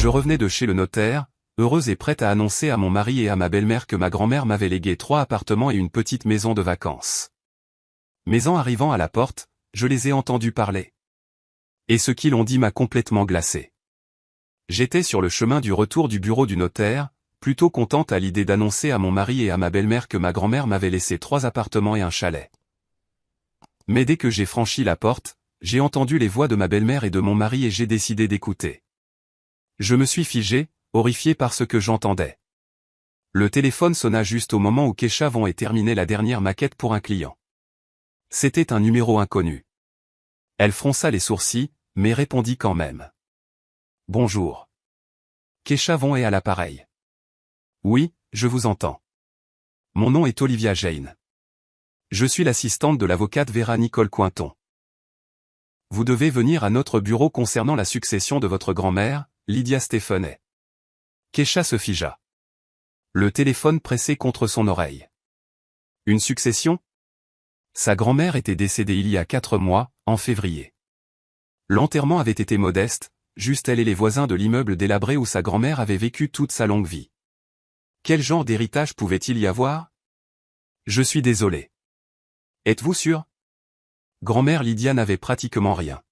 Je revenais de chez le notaire, heureuse et prête à annoncer à mon mari et à ma belle-mère que ma grand-mère m'avait légué 3 appartements et une petite maison de vacances. Mais en arrivant à la porte, je les ai entendus parler. Et ce qu'ils ont dit m'a complètement glacé. J'étais sur le chemin du retour du bureau du notaire, plutôt contente à l'idée d'annoncer à mon mari et à ma belle-mère que ma grand-mère m'avait laissé 3 appartements et un chalet. Mais dès que j'ai franchi la porte, j'ai entendu les voix de ma belle-mère et de mon mari et j'ai décidé d'écouter. Je me suis figé, horrifié par ce que j'entendais. Le téléphone sonna juste au moment où Kecha ait terminé la dernière maquette pour un client. C'était un numéro inconnu. Elle fronça les sourcils, mais répondit quand même. Bonjour. Kecha est à l'appareil. Oui, je vous entends. Mon nom est Olivia Jane. Je suis l'assistante de l'avocate Vera Nicole Cointon. Vous devez venir à notre bureau concernant la succession de votre grand-mère, Lydia Stepheney. Kecha se figea. Le téléphone pressé contre son oreille. Une succession? Sa grand-mère était décédée il y a 4 mois, en février. L'enterrement avait été modeste, juste elle et les voisins de l'immeuble délabré où sa grand-mère avait vécu toute sa longue vie. Quel genre d'héritage pouvait-il y avoir? Je suis désolé. Êtes-vous sûr? Grand-mère Lydia n'avait pratiquement rien.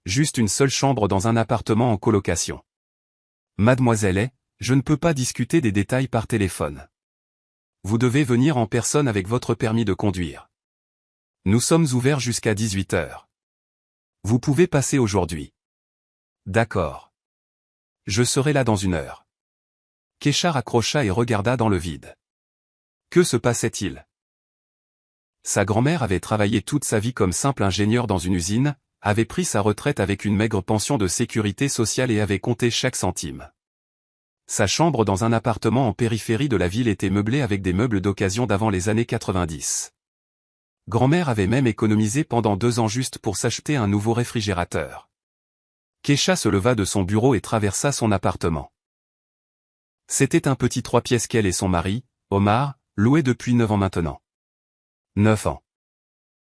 Juste une seule chambre dans un appartement en colocation. Mademoiselle, je ne peux pas discuter des détails par téléphone. Vous devez venir en personne avec votre permis de conduire. Nous sommes ouverts jusqu'à 18 h. Vous pouvez passer aujourd'hui. D'accord. Je serai là dans 1 heure. Kecha raccrocha et regarda dans le vide. Que se passait-il? Sa grand-mère avait travaillé toute sa vie comme simple ingénieur dans une usine, avait pris sa retraite avec une maigre pension de sécurité sociale et avait compté chaque centime. Sa chambre dans un appartement en périphérie de la ville était meublée avec des meubles d'occasion d'avant les années 90. Grand-mère avait même économisé pendant 2 ans juste pour s'acheter un nouveau réfrigérateur. Kecha se leva de son bureau et traversa son appartement. C'était un petit 3 pièces qu'elle et son mari, Omar, louaient depuis 9 ans maintenant. 9 ans.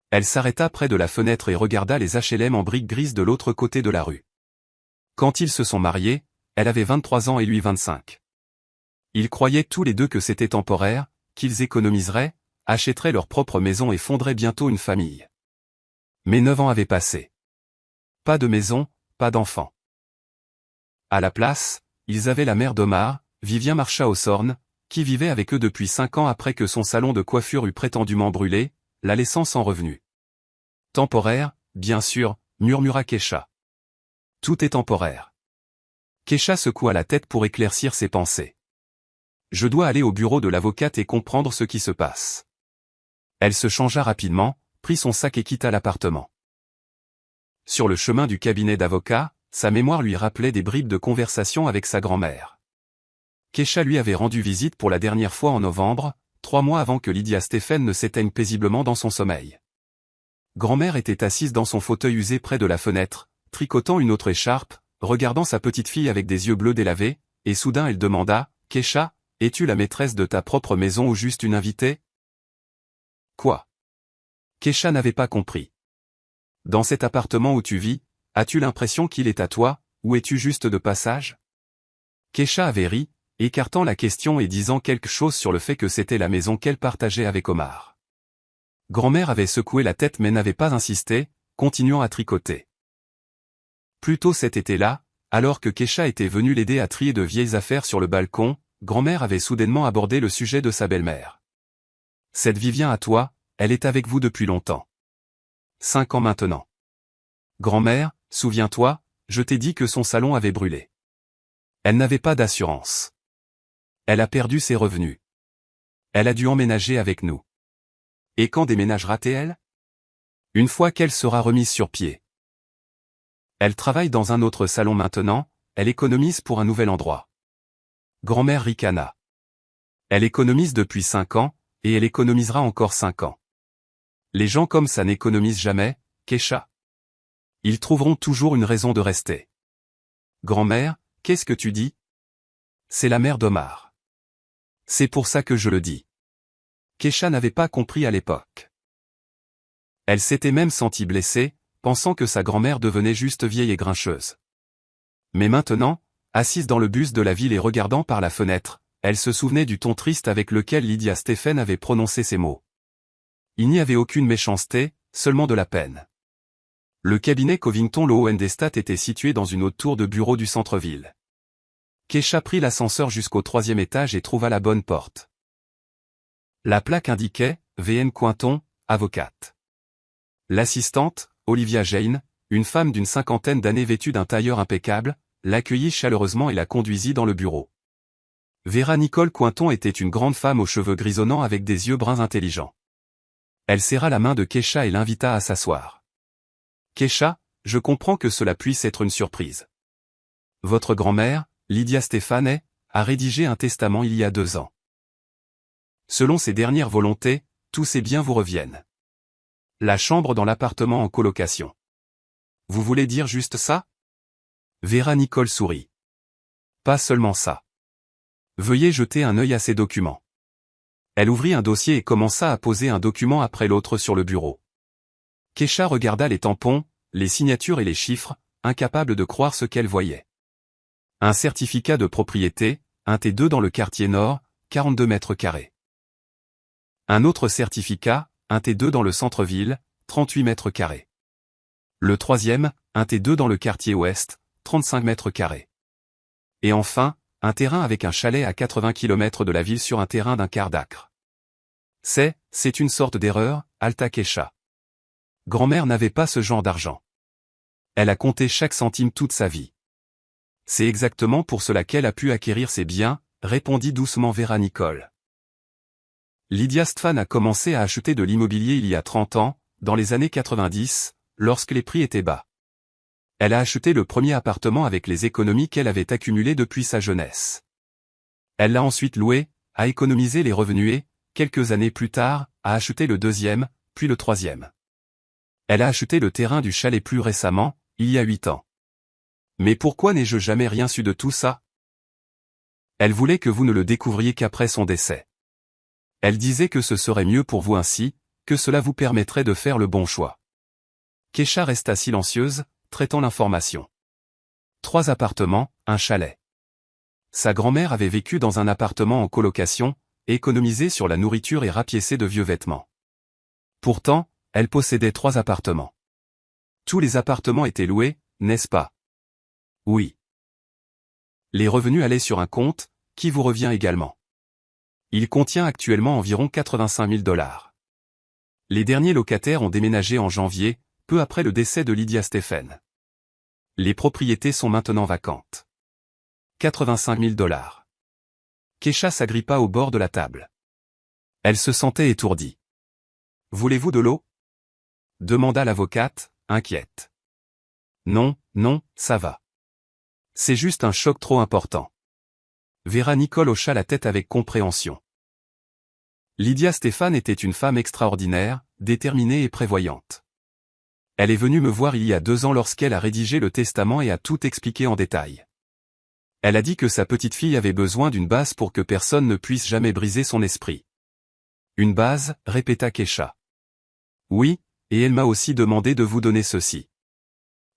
Elle s'arrêta près de la fenêtre et regarda les HLM en briques grises de l'autre côté de la rue. Quand ils se sont mariés, elle avait 23 ans et lui 25. Ils croyaient tous les deux que c'était temporaire, qu'ils économiseraient, achèteraient leur propre maison et fonderaient bientôt une famille. Mais 9 ans avaient passé. Pas de maison, pas d'enfants. À la place, ils avaient la mère d'Omar, Vivien Marcha-Ossorne, qui vivait avec eux depuis 5 ans après que son salon de coiffure eût prétendument brûlé, la laissant sans revenu. Temporaire, bien sûr, murmura Kecha. Tout est temporaire. Kecha secoua la tête pour éclaircir ses pensées. Je dois aller au bureau de l'avocate et comprendre ce qui se passe. Elle se changea rapidement, prit son sac et quitta l'appartement. Sur le chemin du cabinet d'avocat, sa mémoire lui rappelait des bribes de conversation avec sa grand-mère. Kecha lui avait rendu visite pour la dernière fois en novembre, 3 mois avant que Lydia Stepheney ne s'éteigne paisiblement dans son sommeil. Grand-mère était assise dans son fauteuil usé près de la fenêtre, tricotant une autre écharpe, regardant sa petite fille avec des yeux bleus délavés, et soudain elle demanda, « Kecha, es-tu la maîtresse de ta propre maison ou juste une invitée ?» Quoi? Kecha n'avait pas compris. Dans cet appartement où tu vis, as-tu l'impression qu'il est à toi, ou es-tu juste de passage? Kecha avait ri, écartant la question et disant quelque chose sur le fait que c'était la maison qu'elle partageait avec Omar. Grand-mère avait secoué la tête mais n'avait pas insisté, continuant à tricoter. Plus tôt cet été-là, alors que Kecha était venue l'aider à trier de vieilles affaires sur le balcon, grand-mère avait soudainement abordé le sujet de sa belle-mère. Cette Vivien à toi, elle est avec vous depuis longtemps. 5 ans maintenant. Grand-mère, souviens-toi, je t'ai dit que son salon avait brûlé. Elle n'avait pas d'assurance. Elle a perdu ses revenus. Elle a dû emménager avec nous. Et quand déménagera-t-elle? Une fois qu'elle sera remise sur pied. Elle travaille dans un autre salon maintenant, elle économise pour un nouvel endroit. Grand-mère ricana. Elle économise depuis 5 ans, et elle économisera encore 5 ans. Les gens comme ça n'économisent jamais, Kecha. Ils trouveront toujours une raison de rester. Grand-mère, qu'est-ce que tu dis? C'est la mère d'Omar. C'est pour ça que je le dis. Kecha n'avait pas compris à l'époque. Elle s'était même sentie blessée, pensant que sa grand-mère devenait juste vieille et grincheuse. Mais maintenant, assise dans le bus de la ville et regardant par la fenêtre, elle se souvenait du ton triste avec lequel Lydia Stephen avait prononcé ces mots. Il n'y avait aucune méchanceté, seulement de la peine. Le cabinet Covington Lowenstedt était situé dans une haute tour de bureau du centre-ville. Keisha prit l'ascenseur jusqu'au 3e étage et trouva la bonne porte. La plaque indiquait « VN Cointon, avocate ». L'assistante, Olivia Jane, une femme d'une 50aine d'années vêtue d'un tailleur impeccable, l'accueillit chaleureusement et la conduisit dans le bureau. Vera Nicole Cointon était une grande femme aux cheveux grisonnants avec des yeux bruns intelligents. Elle serra la main de Keisha et l'invita à s'asseoir. « Keisha, je comprends que cela puisse être une surprise. Votre grand-mère, Lydia Stephen, a rédigé un testament il y a 2 ans. Selon ses dernières volontés, tous ses biens vous reviennent. La chambre dans l'appartement en colocation. Vous voulez dire juste ça ?» Vera Nicole sourit. « Pas seulement ça. Veuillez jeter un œil à ces documents. » Elle ouvrit un dossier et commença à poser un document après l'autre sur le bureau. Keisha regarda les tampons, les signatures et les chiffres, incapable de croire ce qu'elle voyait. Un certificat de propriété, un T2 dans le quartier nord, 42 mètres carrés. Un autre certificat, un T2 dans le centre-ville, 38 mètres carrés. Le 3e, un T2 dans le quartier ouest, 35 mètres carrés. Et enfin, un terrain avec un chalet à 80 km de la ville sur un terrain d'un quart d'acre. C'est une sorte d'erreur, Alta Keisha. Grand-mère n'avait pas ce genre d'argent. Elle a compté chaque centime toute sa vie. C'est exactement pour cela qu'elle a pu acquérir ses biens, répondit doucement Vera Nicole. Lydia Stephen a commencé à acheter de l'immobilier il y a 30 ans, dans les années 90, lorsque les prix étaient bas. Elle a acheté le premier appartement avec les économies qu'elle avait accumulées depuis sa jeunesse. Elle l'a ensuite loué, a économisé les revenus et, quelques années plus tard, a acheté le 2e, puis le 3e. Elle a acheté le terrain du chalet plus récemment, il y a 8 ans. Mais pourquoi n'ai-je jamais rien su de tout ça? Elle voulait que vous ne le découvriez qu'après son décès. Elle disait que ce serait mieux pour vous ainsi, que cela vous permettrait de faire le bon choix. Keisha resta silencieuse, traitant l'information. 3 appartements, un chalet. Sa grand-mère avait vécu dans un appartement en colocation, économisé sur la nourriture et rapiécé de vieux vêtements. Pourtant, elle possédait 3 appartements. Tous les appartements étaient loués, n'est-ce pas? Oui. Les revenus allaient sur un compte, qui vous revient également. Il contient actuellement environ 85 000 $. Les derniers locataires ont déménagé en janvier, peu après le décès de Lydia Stephen. Les propriétés sont maintenant vacantes. 85 000 $. Keisha s'agrippa au bord de la table. Elle se sentait étourdie. « Voulez-vous de l'eau » demanda l'avocate, inquiète. « Non, non, ça va. C'est juste un choc trop important. » Vera Nicole hocha la tête avec compréhension. Lydia Stephen était une femme extraordinaire, déterminée et prévoyante. Elle est venue me voir il y a 2 ans lorsqu'elle a rédigé le testament et a tout expliqué en détail. Elle a dit que sa petite-fille avait besoin d'une base pour que personne ne puisse jamais briser son esprit. Une base, répéta Keisha. Oui, et elle m'a aussi demandé de vous donner ceci.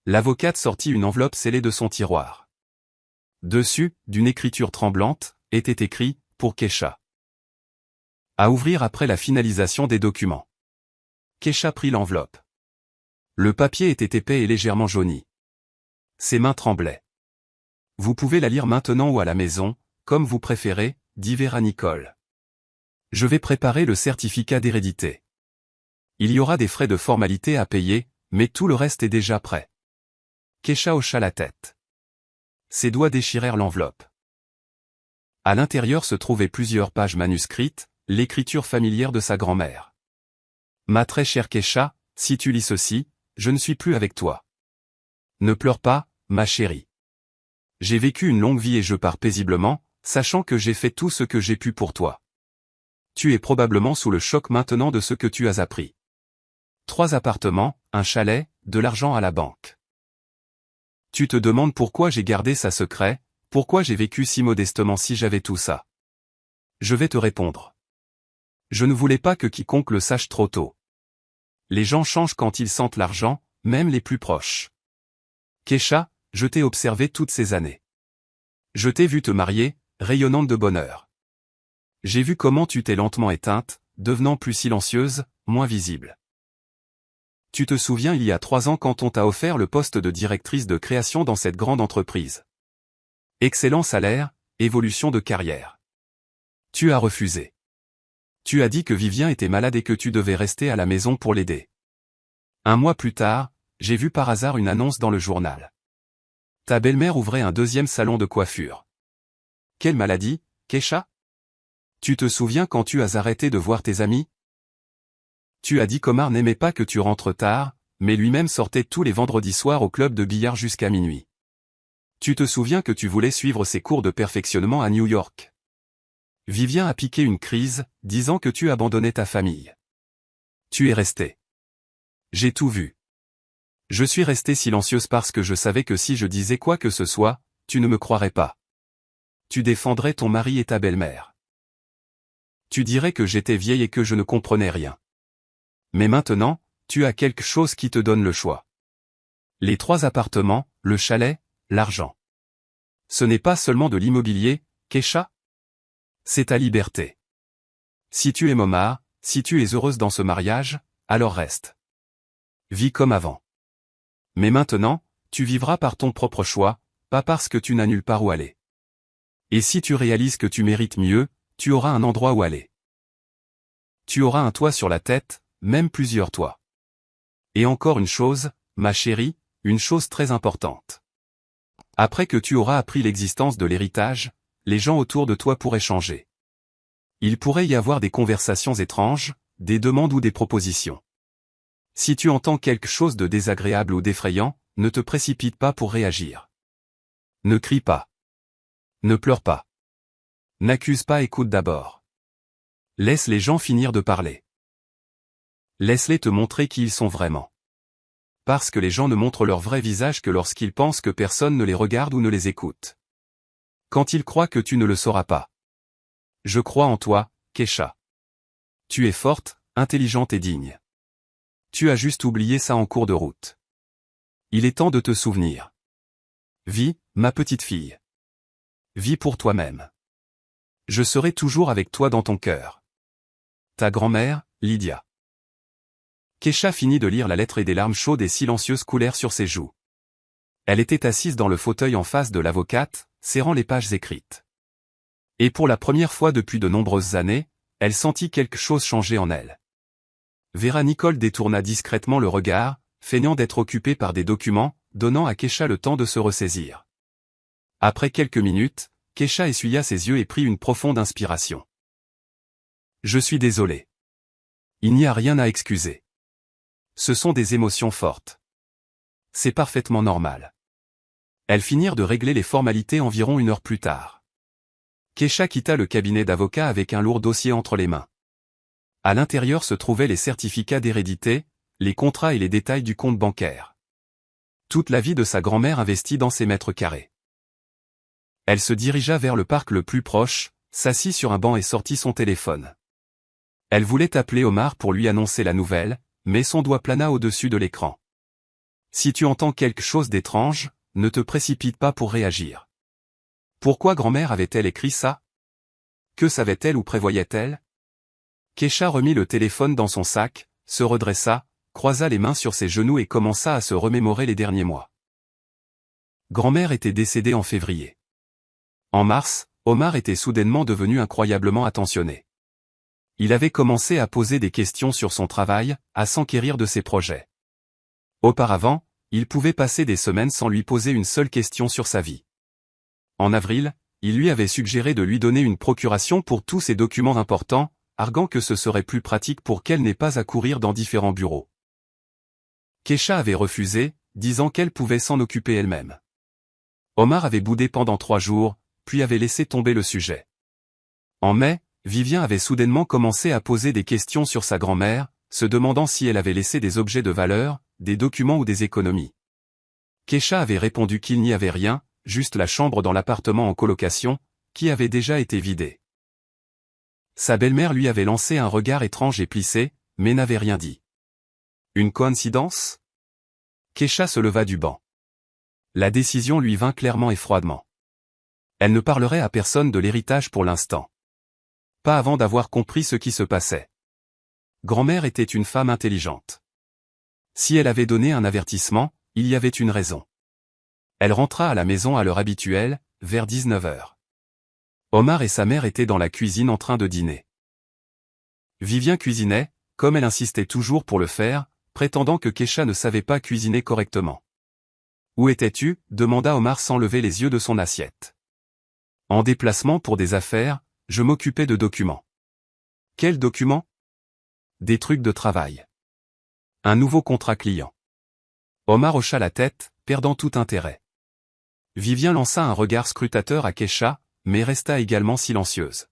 L'avocate sortit une enveloppe scellée de son tiroir. Dessus, d'une écriture tremblante, était écrit « Pour Keisha ». À ouvrir après la finalisation des documents. Keisha prit l'enveloppe. Le papier était épais et légèrement jauni. Ses mains tremblaient. Vous pouvez la lire maintenant ou à la maison, comme vous préférez, dit Vera Nicole. Je vais préparer le certificat d'hérédité. Il y aura des frais de formalité à payer, mais tout le reste est déjà prêt. Keisha hocha la tête. Ses doigts déchirèrent l'enveloppe. À l'intérieur se trouvaient plusieurs pages manuscrites, l'écriture familière de sa grand-mère. Ma très chère Keisha, si tu lis ceci, je ne suis plus avec toi. Ne pleure pas, ma chérie. J'ai vécu une longue vie et je pars paisiblement, sachant que j'ai fait tout ce que j'ai pu pour toi. Tu es probablement sous le choc maintenant de ce que tu as appris. 3 appartements, un chalet, de l'argent à la banque. Tu te demandes pourquoi j'ai gardé ça secret, pourquoi j'ai vécu si modestement si j'avais tout ça. Je vais te répondre. Je ne voulais pas que quiconque le sache trop tôt. Les gens changent quand ils sentent l'argent, même les plus proches. Keisha, je t'ai observé toutes ces années. Je t'ai vu te marier, rayonnante de bonheur. J'ai vu comment tu t'es lentement éteinte, devenant plus silencieuse, moins visible. Tu te souviens il y a 3 ans quand on t'a offert le poste de directrice de création dans cette grande entreprise. Excellent salaire, évolution de carrière. Tu as refusé. Tu as dit que Vivien était malade et que tu devais rester à la maison pour l'aider. 1 mois plus tard, j'ai vu par hasard une annonce dans le journal. Ta belle-mère ouvrait un 2e salon de coiffure. Quelle maladie, Keisha? Tu te souviens quand tu as arrêté de voir tes amis? Tu as dit qu'Omar n'aimait pas que tu rentres tard, mais lui-même sortait tous les vendredis soirs au club de billard jusqu'à minuit. Tu te souviens que tu voulais suivre ses cours de perfectionnement à New York. Vivien a piqué une crise, disant que tu abandonnais ta famille. Tu es resté. J'ai tout vu. Je suis restée silencieuse parce que je savais que si je disais quoi que ce soit, tu ne me croirais pas. Tu défendrais ton mari et ta belle-mère. Tu dirais que j'étais vieille et que je ne comprenais rien. Mais maintenant, tu as quelque chose qui te donne le choix. Les 3 appartements, le chalet, l'argent. Ce n'est pas seulement de l'immobilier, Keisha? C'est ta liberté. Si tu aimes Omar, si tu es heureuse dans ce mariage, alors reste. Vis comme avant. Mais maintenant, tu vivras par ton propre choix, pas parce que tu n'as nulle part où aller. Et si tu réalises que tu mérites mieux, tu auras un endroit où aller. Tu auras un toit sur la tête, même plusieurs toits. Et encore une chose, ma chérie, une chose très importante. Après que tu auras appris l'existence de l'héritage, les gens autour de toi pourraient changer. Il pourrait y avoir des conversations étranges, des demandes ou des propositions. Si tu entends quelque chose de désagréable ou d'effrayant, ne te précipite pas pour réagir. Ne crie pas. Ne pleure pas. N'accuse pas, écoute d'abord. Laisse les gens finir de parler. Laisse-les te montrer qui ils sont vraiment. Parce que les gens ne montrent leur vrai visage que lorsqu'ils pensent que personne ne les regarde ou ne les écoute. Quand ils croient que tu ne le sauras pas. Je crois en toi, Keisha. Tu es forte, intelligente et digne. Tu as juste oublié ça en cours de route. Il est temps de te souvenir. Vis, ma petite fille. Vis pour toi-même. Je serai toujours avec toi dans ton cœur. Ta grand-mère, Lydia. Keisha finit de lire la lettre et des larmes chaudes et silencieuses coulèrent sur ses joues. Elle était assise dans le fauteuil en face de l'avocate, serrant les pages écrites. Et pour la première fois depuis de nombreuses années, elle sentit quelque chose changer en elle. Vera Nicole détourna discrètement le regard, feignant d'être occupée par des documents, donnant à Keisha le temps de se ressaisir. Après quelques minutes, Keisha essuya ses yeux et prit une profonde inspiration. Je suis désolé. Il n'y a rien à excuser. Ce sont des émotions fortes. C'est parfaitement normal. Elles finirent de régler les formalités environ 1 heure plus tard. Keisha quitta le cabinet d'avocat avec un lourd dossier entre les mains. À l'intérieur se trouvaient les certificats d'hérédité, les contrats et les détails du compte bancaire. Toute la vie de sa grand-mère investie dans ses mètres carrés. Elle se dirigea vers le parc le plus proche, s'assit sur un banc et sortit son téléphone. Elle voulait appeler Omar pour lui annoncer la nouvelle, mais son doigt plana au-dessus de l'écran. Si tu entends quelque chose d'étrange, ne te précipite pas pour réagir. Pourquoi grand-mère avait-elle écrit ça? Que savait-elle ou prévoyait-elle? Keisha remit le téléphone dans son sac, se redressa, croisa les mains sur ses genoux et commença à se remémorer les derniers mois. Grand-mère était décédée en février. En mars, Omar était soudainement devenu incroyablement attentionné. Il avait commencé à poser des questions sur son travail, à s'enquérir de ses projets. Auparavant, il pouvait passer des semaines sans lui poser une seule question sur sa vie. En avril, il lui avait suggéré de lui donner une procuration pour tous ses documents importants, arguant que ce serait plus pratique pour qu'elle n'ait pas à courir dans différents bureaux. Keisha avait refusé, disant qu'elle pouvait s'en occuper elle-même. Omar avait boudé pendant 3 jours, puis avait laissé tomber le sujet. En mai, Vivien avait soudainement commencé à poser des questions sur sa grand-mère, se demandant si elle avait laissé des objets de valeur, des documents ou des économies. Keisha avait répondu qu'il n'y avait rien, juste la chambre dans l'appartement en colocation, qui avait déjà été vidée. Sa belle-mère lui avait lancé un regard étrange et plissé, mais n'avait rien dit. Une coïncidence? Keisha se leva du banc. La décision lui vint clairement et froidement. Elle ne parlerait à personne de l'héritage pour l'instant. Pas avant d'avoir compris ce qui se passait. Grand-mère était une femme intelligente. Si elle avait donné un avertissement, il y avait une raison. Elle rentra à la maison à l'heure habituelle, vers 19 heures. Omar et sa mère étaient dans la cuisine en train de dîner. Vivien cuisinait, comme elle insistait toujours pour le faire, prétendant que Kesha ne savait pas cuisiner correctement. « Où étais-tu » demanda Omar sans lever les yeux de son assiette. « En déplacement pour des affaires, je m'occupais de documents. »« Quels documents ?»« Des trucs de travail. Un nouveau contrat client. » Omar hocha la tête, perdant tout intérêt. Vivien lança un regard scrutateur à Kesha, mais resta également silencieuse.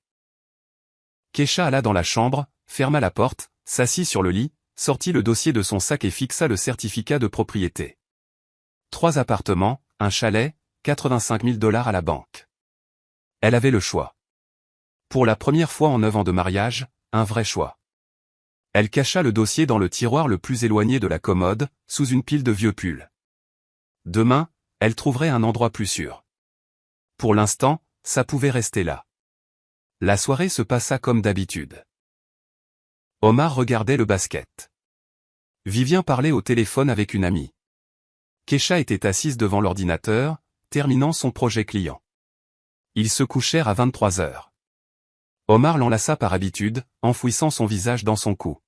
Kesha alla dans la chambre, ferma la porte, s'assit sur le lit, sortit le dossier de son sac et fixa le certificat de propriété. 3 appartements, un chalet, 85 000 $ à la banque. Elle avait le choix. Pour la première fois en 9 ans de mariage, un vrai choix. Elle cacha le dossier dans le tiroir le plus éloigné de la commode, sous une pile de vieux pulls. Demain, elle trouverait un endroit plus sûr. Pour l'instant, ça pouvait rester là. La soirée se passa comme d'habitude. Omar regardait le basket. Vivien parlait au téléphone avec une amie. Kesha était assise devant l'ordinateur, terminant son projet client. Ils se couchèrent à 23 heures. Omar l'enlaça par habitude, enfouissant son visage dans son cou.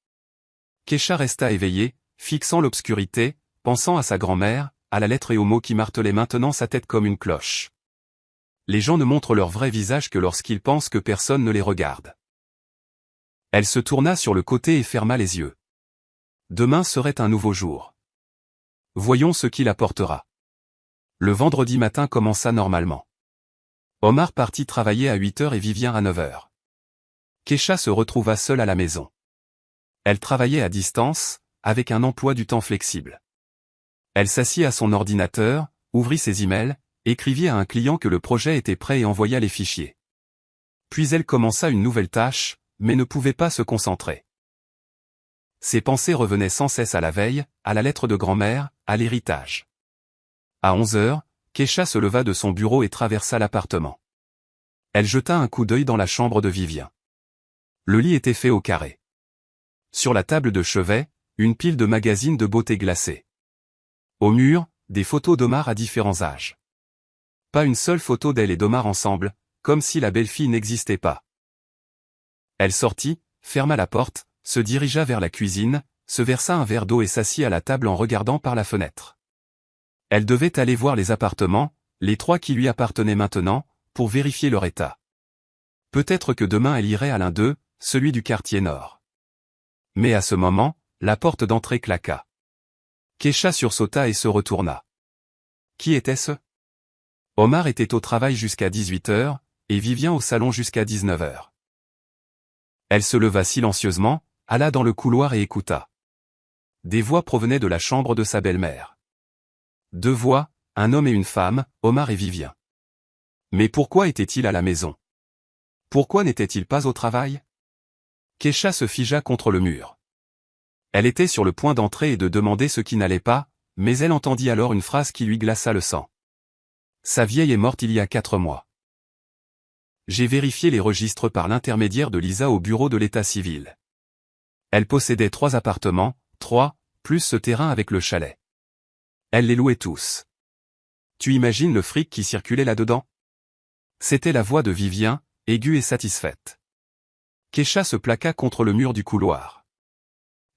Kesha resta éveillée, fixant l'obscurité, pensant à sa grand-mère, à la lettre et aux mots qui martelaient maintenant sa tête comme une cloche. Les gens ne montrent leur vrai visage que lorsqu'ils pensent que personne ne les regarde. Elle se tourna sur le côté et ferma les yeux. Demain serait un nouveau jour. Voyons ce qu'il apportera. Le vendredi matin commença normalement. Omar partit travailler à 8 heures et Vivien à 9 heures. Kesha se retrouva seule à la maison. Elle travaillait à distance, avec un emploi du temps flexible. Elle s'assit à son ordinateur, ouvrit ses emails, écrivit à un client que le projet était prêt et envoya les fichiers. Puis elle commença une nouvelle tâche, mais ne pouvait pas se concentrer. Ses pensées revenaient sans cesse à la veille, à la lettre de grand-mère, à l'héritage. À 11 heures, Kesha se leva de son bureau et traversa l'appartement. Elle jeta un coup d'œil dans la chambre de Vivien. Le lit était fait au carré. Sur la table de chevet, une pile de magazines de beauté glacés. Au mur, des photos d'Omar à différents âges. Pas une seule photo d'elle et d'Omar ensemble, comme si la belle-fille n'existait pas. Elle sortit, ferma la porte, se dirigea vers la cuisine, se versa un verre d'eau et s'assit à la table en regardant par la fenêtre. Elle devait aller voir les appartements, les 3 qui lui appartenaient maintenant, pour vérifier leur état. Peut-être que demain elle irait à l'un d'eux, celui du quartier nord. Mais à ce moment, la porte d'entrée claqua. Kesha sursauta et se retourna. Qui était-ce? Omar était au travail jusqu'à 18 heures, et Vivien au salon jusqu'à 19 heures. Elle se leva silencieusement, alla dans le couloir et écouta. Des voix provenaient de la chambre de sa belle-mère. 2 voix, un homme et une femme, Omar et Vivien. Mais pourquoi était-il à la maison? Pourquoi n'était-il pas au travail? Kesha se figea contre le mur. Elle était sur le point d'entrer et de demander ce qui n'allait pas, mais elle entendit alors une phrase qui lui glaça le sang. Sa vieille est morte il y a 4 mois. J'ai vérifié les registres par l'intermédiaire de Lisa au bureau de l'état civil. Elle possédait 3 appartements, 3, plus ce terrain avec le chalet. Elle les louait tous. Tu imagines le fric qui circulait là-dedans? C'était la voix de Vivien, aiguë et satisfaite. Kesha se plaqua contre le mur du couloir.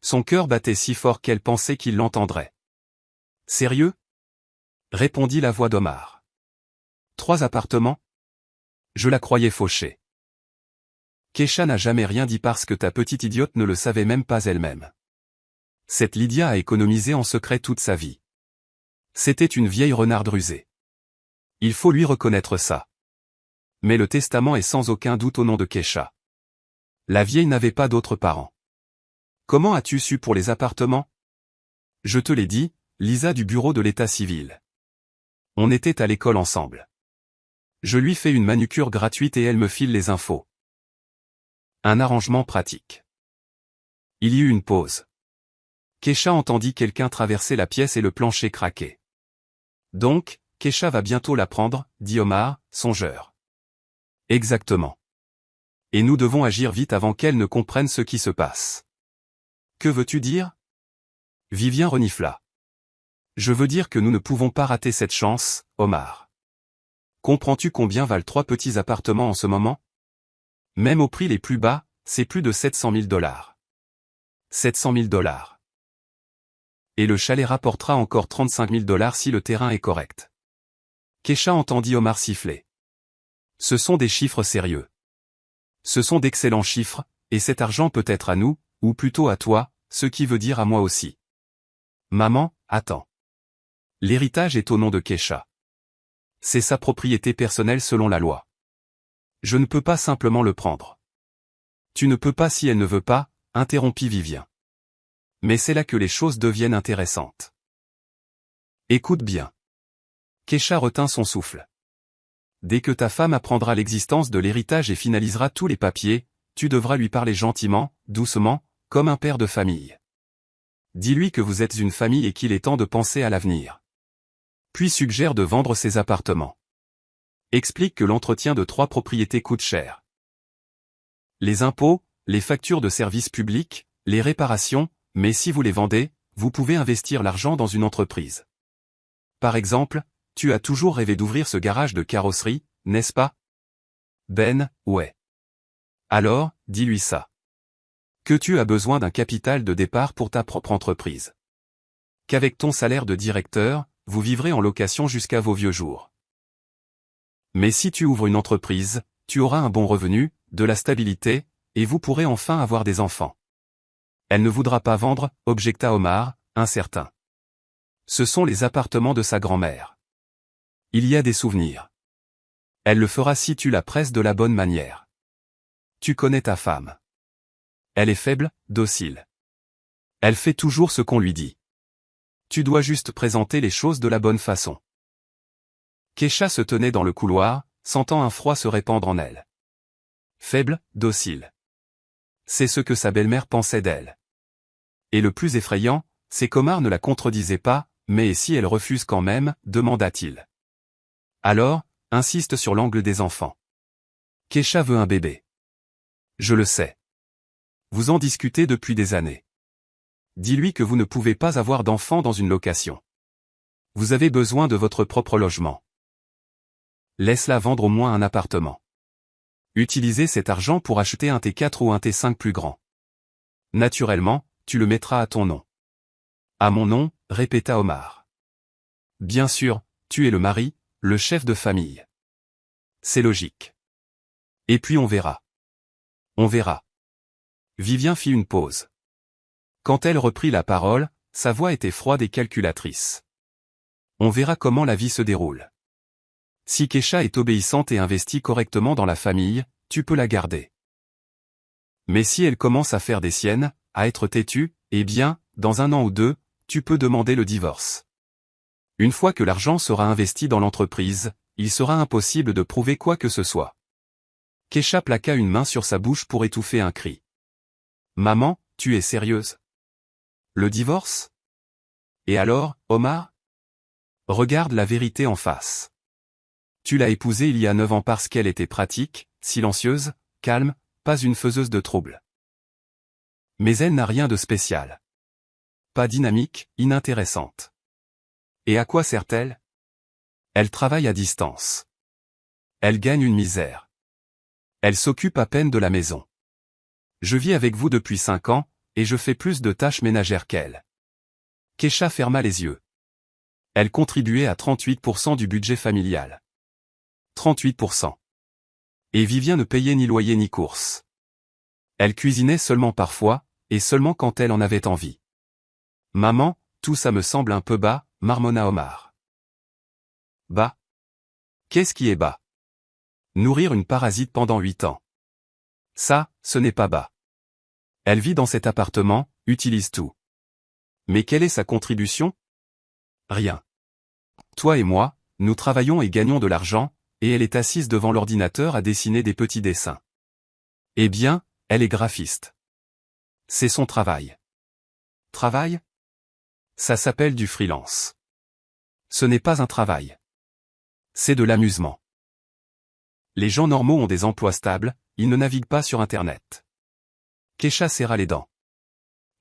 Son cœur battait si fort qu'elle pensait qu'il l'entendrait. Sérieux? Répondit la voix d'Omar. 3 appartements? Je la croyais fauchée. Kesha n'a jamais rien dit parce que ta petite idiote ne le savait même pas elle-même. Cette Lydia a économisé en secret toute sa vie. C'était une vieille renarde rusée. Il faut lui reconnaître ça. Mais le testament est sans aucun doute au nom de Kesha. La vieille n'avait pas d'autres parents. Comment as-tu su pour les appartements? Je te l'ai dit, Lisa du bureau de l'état civil. On était à l'école ensemble. Je lui fais une manucure gratuite et elle me file les infos. Un arrangement pratique. Il y eut une pause. Kesha entendit quelqu'un traverser la pièce et le plancher craquer. Donc, Kesha va bientôt l'apprendre, dit Omar, songeur. Exactement. Et nous devons agir vite avant qu'elle ne comprenne ce qui se passe. Que veux-tu dire? Vivien renifla. Je veux dire que nous ne pouvons pas rater cette chance, Omar. Comprends-tu combien valent 3 petits appartements en ce moment? Même au prix les plus bas, c'est plus de 700 000 $. 700 000 $. Et le chalet rapportera encore 35 000 $ si le terrain est correct. Kesha entendit Omar siffler. Ce sont des chiffres sérieux. Ce sont d'excellents chiffres, et cet argent peut être à nous, ou plutôt à toi, ce qui veut dire à moi aussi. Maman, attends. L'héritage est au nom de Kesha. C'est sa propriété personnelle selon la loi. Je ne peux pas simplement le prendre. Tu ne peux pas si elle ne veut pas, interrompit Vivien. Mais c'est là que les choses deviennent intéressantes. Écoute bien. Kesha retint son souffle. Dès que ta femme apprendra l'existence de l'héritage et finalisera tous les papiers, tu devras lui parler gentiment, doucement, comme un père de famille. Dis-lui que vous êtes une famille et qu'il est temps de penser à l'avenir. Puis suggère de vendre ses appartements. Explique que l'entretien de 3 propriétés coûte cher. Les impôts, les factures de services publics, les réparations, mais si vous les vendez, vous pouvez investir l'argent dans une entreprise. Par exemple, tu as toujours rêvé d'ouvrir ce garage de carrosserie, n'est-ce pas? Ben, ouais. Alors, dis-lui ça. Que tu as besoin d'un capital de départ pour ta propre entreprise. Qu'avec ton salaire de directeur, vous vivrez en location jusqu'à vos vieux jours. Mais si tu ouvres une entreprise, tu auras un bon revenu, de la stabilité, et vous pourrez enfin avoir des enfants. Elle ne voudra pas vendre, objecta Omar, incertain. Ce sont les appartements de sa grand-mère. Il y a des souvenirs. Elle le fera si tu la presses de la bonne manière. Tu connais ta femme. Elle est faible, docile. Elle fait toujours ce qu'on lui dit. Tu dois juste présenter les choses de la bonne façon. Kesha se tenait dans le couloir, sentant un froid se répandre en elle. Faible, docile. C'est ce que sa belle-mère pensait d'elle. Et le plus effrayant, c'est qu'Omar ne la contredisait pas, mais si elle refuse quand même, demanda-t-il. Alors, insiste sur l'angle des enfants. Kesha veut un bébé. Je le sais. Vous en discutez depuis des années. Dis-lui que vous ne pouvez pas avoir d'enfant dans une location. Vous avez besoin de votre propre logement. Laisse-la vendre au moins un appartement. Utilisez cet argent pour acheter un T4 ou un T5 plus grand. Naturellement, tu le mettras à ton nom. À mon nom, répéta Omar. Bien sûr, tu es le mari, le chef de famille. C'est logique. Et puis on verra. On verra. Vivien fit une pause. Quand elle reprit la parole, sa voix était froide et calculatrice. On verra comment la vie se déroule. Si Kesha est obéissante et investie correctement dans la famille, tu peux la garder. Mais si elle commence à faire des siennes, à être têtue, eh bien, dans 1 an ou 2, tu peux demander le divorce. Une fois que l'argent sera investi dans l'entreprise, il sera impossible de prouver quoi que ce soit. Kesha plaqua une main sur sa bouche pour étouffer un cri. Maman, tu es sérieuse? Le divorce? Et alors, Omar? Regarde la vérité en face. Tu l'as épousée il y a 9 ans parce qu'elle était pratique, silencieuse, calme, pas une faiseuse de troubles. Mais elle n'a rien de spécial. Pas dynamique, inintéressante. Et à quoi sert-elle? Elle travaille à distance. Elle gagne une misère. Elle s'occupe à peine de la maison. Je vis avec vous depuis 5 ans, et je fais plus de tâches ménagères qu'elle. Kesha ferma les yeux. Elle contribuait à 38% du budget familial. 38%. Et Vivien ne payait ni loyer ni courses. Elle cuisinait seulement parfois, et seulement quand elle en avait envie. Maman, tout ça me semble un peu bas, marmonna Omar. Bas? Qu'est-ce qui est bas? Nourrir une parasite pendant 8 ans. Ça, ce n'est pas bas. Elle vit dans cet appartement, utilise tout. Mais quelle est sa contribution? Rien. Toi et moi, nous travaillons et gagnons de l'argent, et elle est assise devant l'ordinateur à dessiner des petits dessins. Eh bien, elle est graphiste. C'est son travail. Travail? Ça s'appelle du freelance. Ce n'est pas un travail. C'est de l'amusement. Les gens normaux ont des emplois stables, ils ne naviguent pas sur Internet. Kesha serra les dents.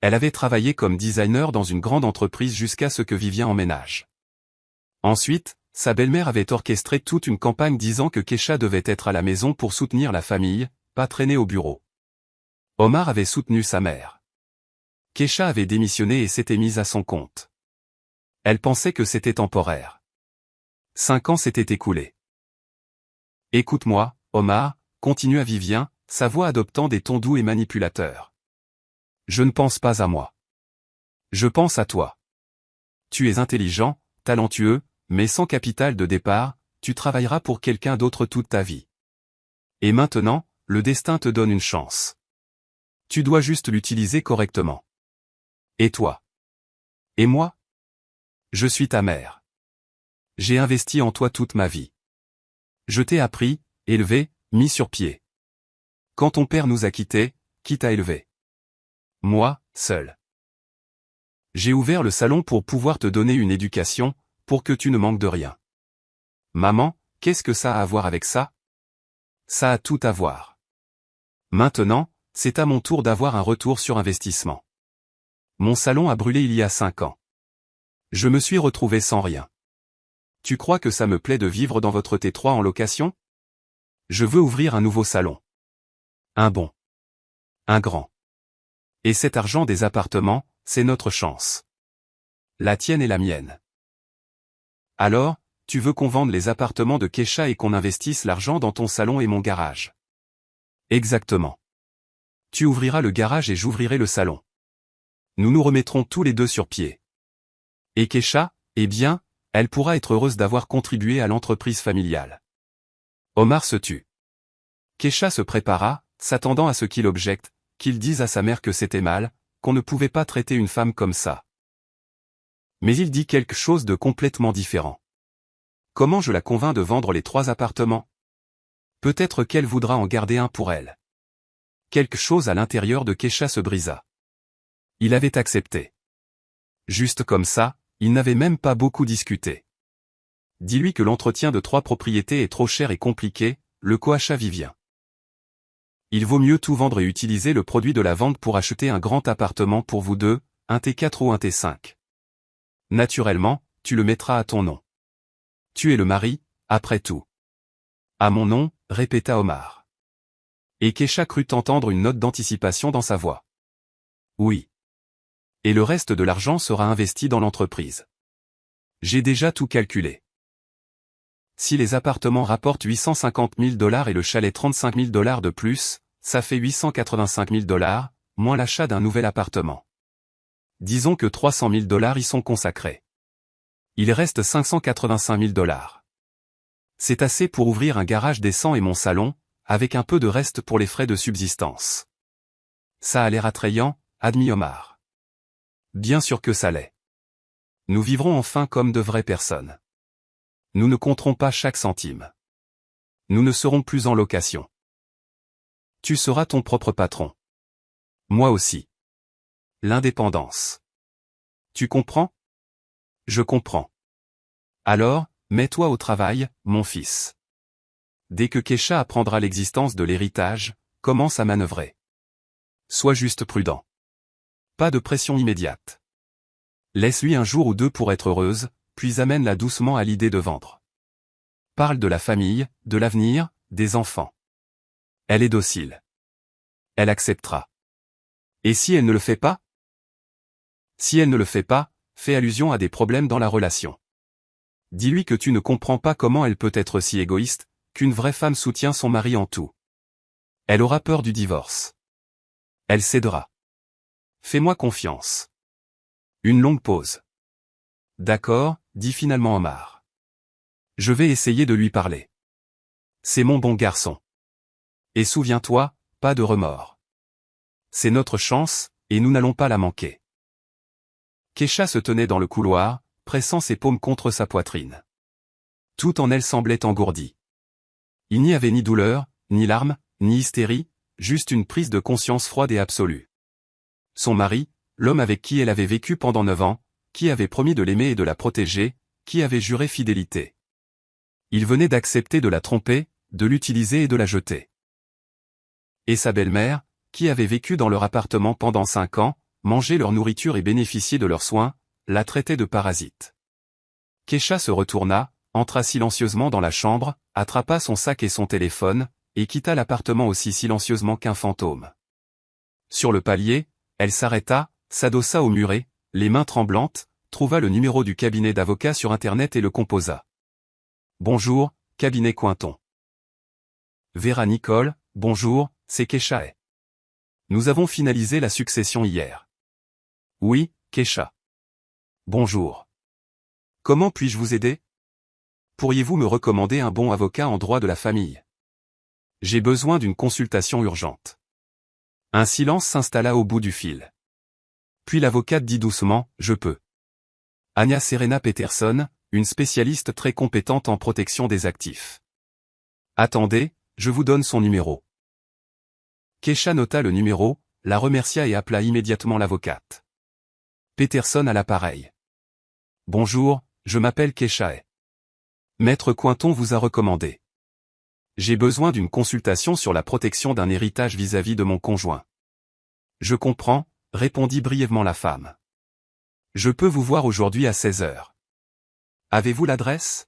Elle avait travaillé comme designer dans une grande entreprise jusqu'à ce que Vivien emménage. Ensuite, sa belle-mère avait orchestré toute une campagne disant que Kesha devait être à la maison pour soutenir la famille, pas traîner au bureau. Omar avait soutenu sa mère. Kesha avait démissionné et s'était mise à son compte. Elle pensait que c'était temporaire. 5 ans s'étaient écoulés. Écoute-moi, Omar, continua Vivien, sa voix adoptant des tons doux et manipulateurs. Je ne pense pas à moi. Je pense à toi. Tu es intelligent, talentueux, mais sans capital de départ, tu travailleras pour quelqu'un d'autre toute ta vie. Et maintenant, le destin te donne une chance. Tu dois juste l'utiliser correctement. Et toi? Et moi? Je suis ta mère. J'ai investi en toi toute ma vie. Je t'ai appris, élevé, mis sur pied. Quand ton père nous a quittés, qui t'a élevé? Moi, seul. J'ai ouvert le salon pour pouvoir te donner une éducation, pour que tu ne manques de rien. Maman, qu'est-ce que ça a à voir avec ça? Ça a tout à voir. Maintenant, c'est à mon tour d'avoir un retour sur investissement. Mon salon a brûlé il y a 5 ans. Je me suis retrouvé sans rien. Tu crois que ça me plaît de vivre dans votre T3 en location? Je veux ouvrir un nouveau salon. Un bon. Un grand. Et cet argent des appartements, c'est notre chance. La tienne et la mienne. Alors, tu veux qu'on vende les appartements de Kesha et qu'on investisse l'argent dans ton salon et mon garage? Exactement. Tu ouvriras le garage et j'ouvrirai le salon. Nous nous remettrons tous les deux sur pied. Et Kesha, eh bien, elle pourra être heureuse d'avoir contribué à l'entreprise familiale. Omar se tut. Kesha se prépara, s'attendant à ce qu'il objecte, qu'il dise à sa mère que c'était mal, qu'on ne pouvait pas traiter une femme comme ça. Mais il dit quelque chose de complètement différent. Comment je la convainc de vendre les 3 appartements? Peut-être qu'elle voudra en garder un pour elle. Quelque chose à l'intérieur de Kesha se brisa. Il avait accepté. Juste comme ça, il n'avait même pas beaucoup discuté. Dis-lui que l'entretien de 3 propriétés est trop cher et compliqué, le coacha Vivien. Il vaut mieux tout vendre et utiliser le produit de la vente pour acheter un grand appartement pour vous deux, un T4 ou un T5. Naturellement, tu le mettras à ton nom. Tu es le mari, après tout. À mon nom, répéta Omar. Et Kesha crut entendre une note d'anticipation dans sa voix. Oui. Et le reste de l'argent sera investi dans l'entreprise. J'ai déjà tout calculé. Si les appartements rapportent $850 000 et le chalet $35 000 de plus, ça fait $885 000, moins l'achat d'un nouvel appartement. Disons que $300 000 y sont consacrés. Il reste $585 000. C'est assez pour ouvrir un garage décent et mon salon, avec un peu de reste pour les frais de subsistance. Ça a l'air attrayant, admit Omar. Bien sûr que ça l'est. Nous vivrons enfin comme de vraies personnes. Nous ne compterons pas chaque centime. Nous ne serons plus en location. Tu seras ton propre patron. Moi aussi. L'indépendance. Tu comprends? Je comprends. Alors, mets-toi au travail, mon fils. Dès que Kesha apprendra l'existence de l'héritage, commence à manœuvrer. Sois juste prudent. Pas de pression immédiate. Laisse-lui un jour ou 2 pour être heureuse, puis amène-la doucement à l'idée de vendre. Parle de la famille, de l'avenir, des enfants. Elle est docile. Elle acceptera. Et si elle ne le fait pas? Si elle ne le fait pas, fais allusion à des problèmes dans la relation. Dis-lui que tu ne comprends pas comment elle peut être si égoïste, qu'une vraie femme soutient son mari en tout. Elle aura peur du divorce. Elle cédera. Fais-moi confiance. Une longue pause. D'accord, dit finalement Omar. Je vais essayer de lui parler. C'est mon bon garçon. Et souviens-toi, pas de remords. C'est notre chance, et nous n'allons pas la manquer. Kesha se tenait dans le couloir, pressant ses paumes contre sa poitrine. Tout en elle semblait engourdi. Il n'y avait ni douleur, ni larmes, ni hystérie, juste une prise de conscience froide et absolue. Son mari, l'homme avec qui elle avait vécu pendant 9 ans, qui avait promis de l'aimer et de la protéger, qui avait juré fidélité. Il venait d'accepter de la tromper, de l'utiliser et de la jeter. Et sa belle-mère, qui avait vécu dans leur appartement pendant 5 ans, mangeait leur nourriture et bénéficiait de leurs soins, la traitait de parasite. Keisha se retourna, entra silencieusement dans la chambre, attrapa son sac et son téléphone, et quitta l'appartement aussi silencieusement qu'un fantôme. Sur le palier, elle s'arrêta, s'adossa au muret, les mains tremblantes, trouva le numéro du cabinet d'avocat sur Internet et le composa. Bonjour, cabinet Cointon. Vera Nicole, bonjour, c'est Keisha. Nous avons finalisé la succession hier. Oui, Keisha. Bonjour. Comment puis-je vous aider? Pourriez-vous me recommander un bon avocat en droit de la famille? J'ai besoin d'une consultation urgente. Un silence s'installa au bout du fil. Puis l'avocate dit doucement, je peux. Anya Serena Peterson, une spécialiste très compétente en protection des actifs. Attendez, je vous donne son numéro. Keisha nota le numéro, la remercia et appela immédiatement l'avocate. Peterson à l'appareil. Bonjour, je m'appelle Keisha. Maître Cointon vous a recommandé. J'ai besoin d'une consultation sur la protection d'un héritage vis-à-vis de mon conjoint. Je comprends, répondit brièvement la femme. Je peux vous voir aujourd'hui à 16 heures. Avez-vous l'adresse?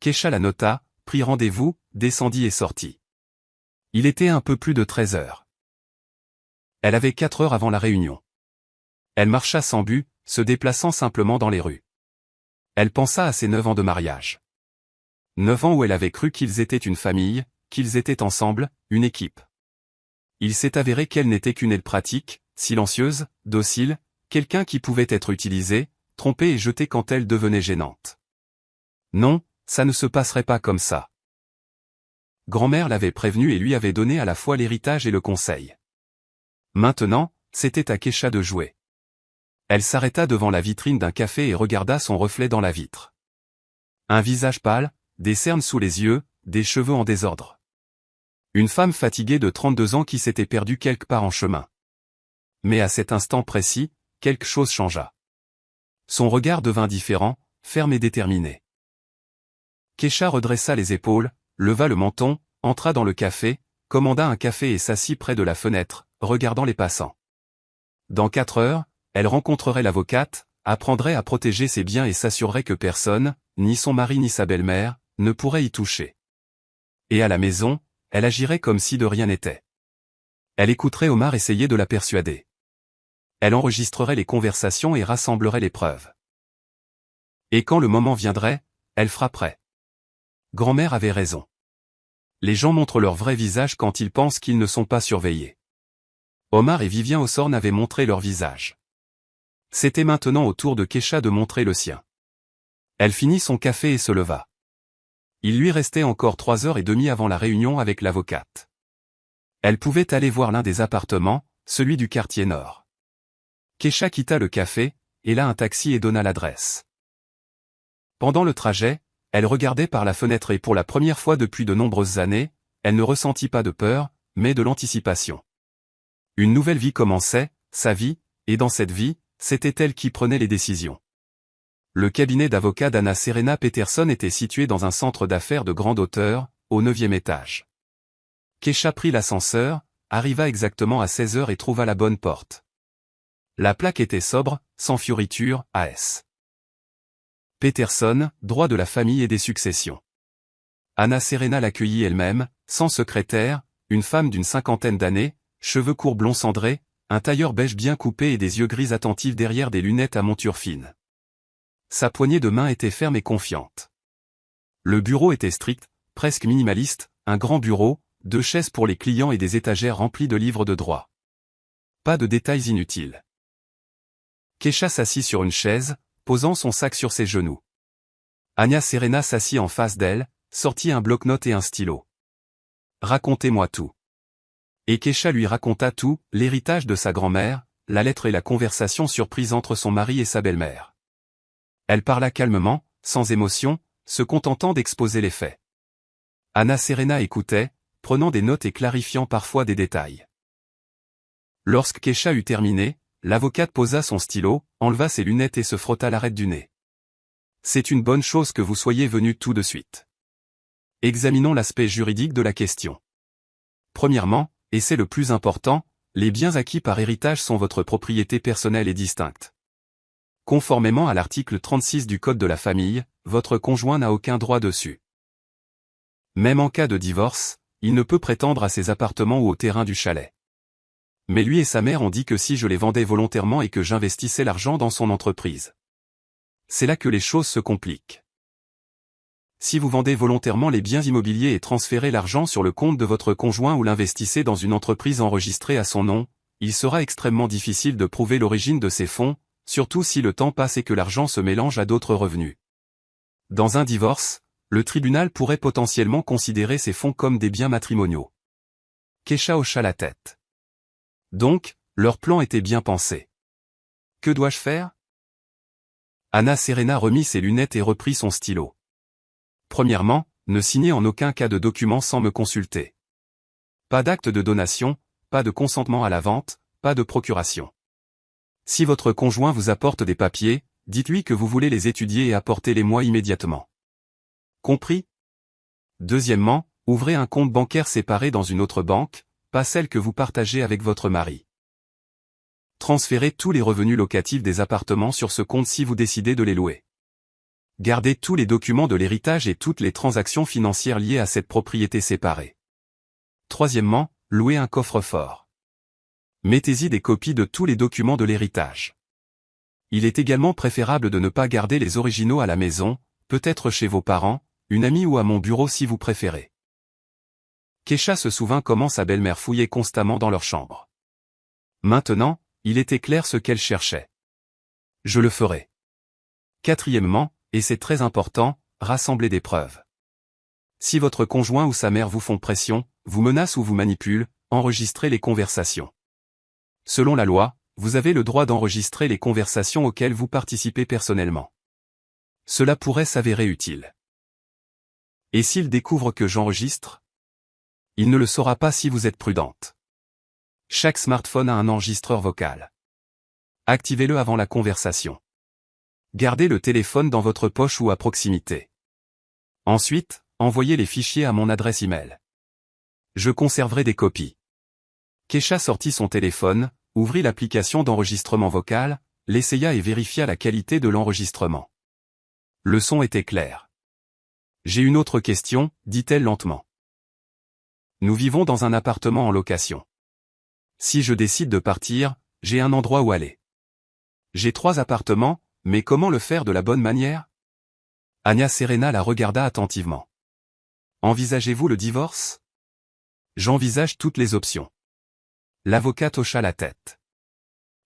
Keisha la nota, prit rendez-vous, descendit et sortit. Il était un peu plus de 13 heures. Elle avait 4 heures avant la réunion. Elle marcha sans but, se déplaçant simplement dans les rues. Elle pensa à ses 9 ans de mariage. 9 ans où elle avait cru qu'ils étaient une famille, qu'ils étaient ensemble, une équipe. Il s'est avéré qu'elle n'était qu'une aile pratique, silencieuse, docile, quelqu'un qui pouvait être utilisé, trompé et jeté quand elle devenait gênante. Non, ça ne se passerait pas comme ça. Grand-mère l'avait prévenu et lui avait donné à la fois l'héritage et le conseil. Maintenant, c'était à Keisha de jouer. Elle s'arrêta devant la vitrine d'un café et regarda son reflet dans la vitre. Un visage pâle, des cernes sous les yeux, des cheveux en désordre. Une femme fatiguée de 32 ans qui s'était perdue quelque part en chemin. Mais à cet instant précis, quelque chose changea. Son regard devint différent, ferme et déterminé. Keisha redressa les épaules, leva le menton, entra dans le café, commanda un café et s'assit près de la fenêtre, regardant les passants. Dans 4 heures, elle rencontrerait l'avocate, apprendrait à protéger ses biens et s'assurerait que personne, ni son mari ni sa belle-mère, ne pourrait y toucher. Et à la maison, elle agirait comme si de rien n'était. Elle écouterait Omar essayer de la persuader. Elle enregistrerait les conversations et rassemblerait les preuves. Et quand le moment viendrait, elle frapperait. Grand-mère avait raison. Les gens montrent leur vrai visage quand ils pensent qu'ils ne sont pas surveillés. Omar et Vivien Ossorne avaient montré leur visage. C'était maintenant au tour de Keisha de montrer le sien. Elle finit son café et se leva. Il lui restait encore 3h30 avant la réunion avec l'avocate. Elle pouvait aller voir l'un des appartements, celui du quartier nord. Keisha quitta le café, héla un taxi et donna l'adresse. Pendant le trajet, elle regardait par la fenêtre et pour la première fois depuis de nombreuses années, elle ne ressentit pas de peur, mais de l'anticipation. Une nouvelle vie commençait, sa vie, et dans cette vie, c'était elle qui prenait les décisions. Le cabinet d'avocats d'Anna Serena Peterson était situé dans un centre d'affaires de grande hauteur, au 9e étage. Keisha prit l'ascenseur, arriva exactement à 16 heures et trouva la bonne porte. La plaque était sobre, sans fioriture, AS. Peterson, droit de la famille et des successions. Anna Serena l'accueillit elle-même, sans secrétaire, une femme d'une 50aine d'années, cheveux courts blonds cendrés, un tailleur beige bien coupé et des yeux gris attentifs derrière des lunettes à monture fine. Sa poignée de main était ferme et confiante. Le bureau était strict, presque minimaliste, un grand bureau, 2 chaises pour les clients et des étagères remplies de livres de droit. Pas de détails inutiles. Keisha s'assit sur une chaise, posant son sac sur ses genoux. Anya Serena s'assit en face d'elle, sortit un bloc-notes et un stylo. Racontez-moi tout. Et Keisha lui raconta tout, l'héritage de sa grand-mère, la lettre et la conversation surprise entre son mari et sa belle-mère. Elle parla calmement, sans émotion, se contentant d'exposer les faits. Anna Serena écoutait, prenant des notes et clarifiant parfois des détails. Lorsque Keisha eut terminé, l'avocate posa son stylo, enleva ses lunettes et se frotta l'arête du nez. C'est une bonne chose que vous soyez venu tout de suite. Examinons l'aspect juridique de la question. Premièrement, et c'est le plus important, les biens acquis par héritage sont votre propriété personnelle et distincte. Conformément à l'article 36 du Code de la famille, votre conjoint n'a aucun droit dessus. Même en cas de divorce, il ne peut prétendre à ses appartements ou au terrain du chalet. Mais lui et sa mère ont dit que si je les vendais volontairement et que j'investissais l'argent dans son entreprise. C'est là que les choses se compliquent. Si vous vendez volontairement les biens immobiliers et transférez l'argent sur le compte de votre conjoint ou l'investissez dans une entreprise enregistrée à son nom, il sera extrêmement difficile de prouver l'origine de ces fonds, surtout si le temps passe et que l'argent se mélange à d'autres revenus. Dans un divorce, le tribunal pourrait potentiellement considérer ces fonds comme des biens matrimoniaux. Kesha hocha la tête. Donc, leur plan était bien pensé. Que dois-je faire? Anna Serena remit ses lunettes et reprit son stylo. Premièrement, ne signez en aucun cas de document sans me consulter. Pas d'acte de donation, pas de consentement à la vente, pas de procuration. Si votre conjoint vous apporte des papiers, dites-lui que vous voulez les étudier et apportez-les-moi immédiatement. Compris? Deuxièmement, ouvrez un compte bancaire séparé dans une autre banque, pas celle que vous partagez avec votre mari. Transférez tous les revenus locatifs des appartements sur ce compte si vous décidez de les louer. Gardez tous les documents de l'héritage et toutes les transactions financières liées à cette propriété séparée. Troisièmement, louez un coffre-fort. Mettez-y des copies de tous les documents de l'héritage. Il est également préférable de ne pas garder les originaux à la maison, peut-être chez vos parents, une amie ou à mon bureau si vous préférez. Kesha se souvint comment sa belle-mère fouillait constamment dans leur chambre. Maintenant, il était clair ce qu'elle cherchait. Je le ferai. Quatrièmement, et c'est très important, rassemblez des preuves. Si votre conjoint ou sa mère vous font pression, vous menacent ou vous manipulent, enregistrez les conversations. Selon la loi, vous avez le droit d'enregistrer les conversations auxquelles vous participez personnellement. Cela pourrait s'avérer utile. Et s'il découvre que j'enregistre? Il ne le saura pas si vous êtes prudente. Chaque smartphone a un enregistreur vocal. Activez-le avant la conversation. Gardez le téléphone dans votre poche ou à proximité. Ensuite, envoyez les fichiers à mon adresse email. Je conserverai des copies. Kesha sortit son téléphone, ouvrit l'application d'enregistrement vocal, l'essaya et vérifia la qualité de l'enregistrement. Le son était clair. J'ai une autre question, dit-elle lentement. Nous vivons dans un appartement en location. Si je décide de partir, j'ai un endroit où aller. J'ai 3 appartements, mais comment le faire de la bonne manière? Anna Serena la regarda attentivement. Envisagez-vous le divorce? J'envisage toutes les options. L'avocate hocha la tête.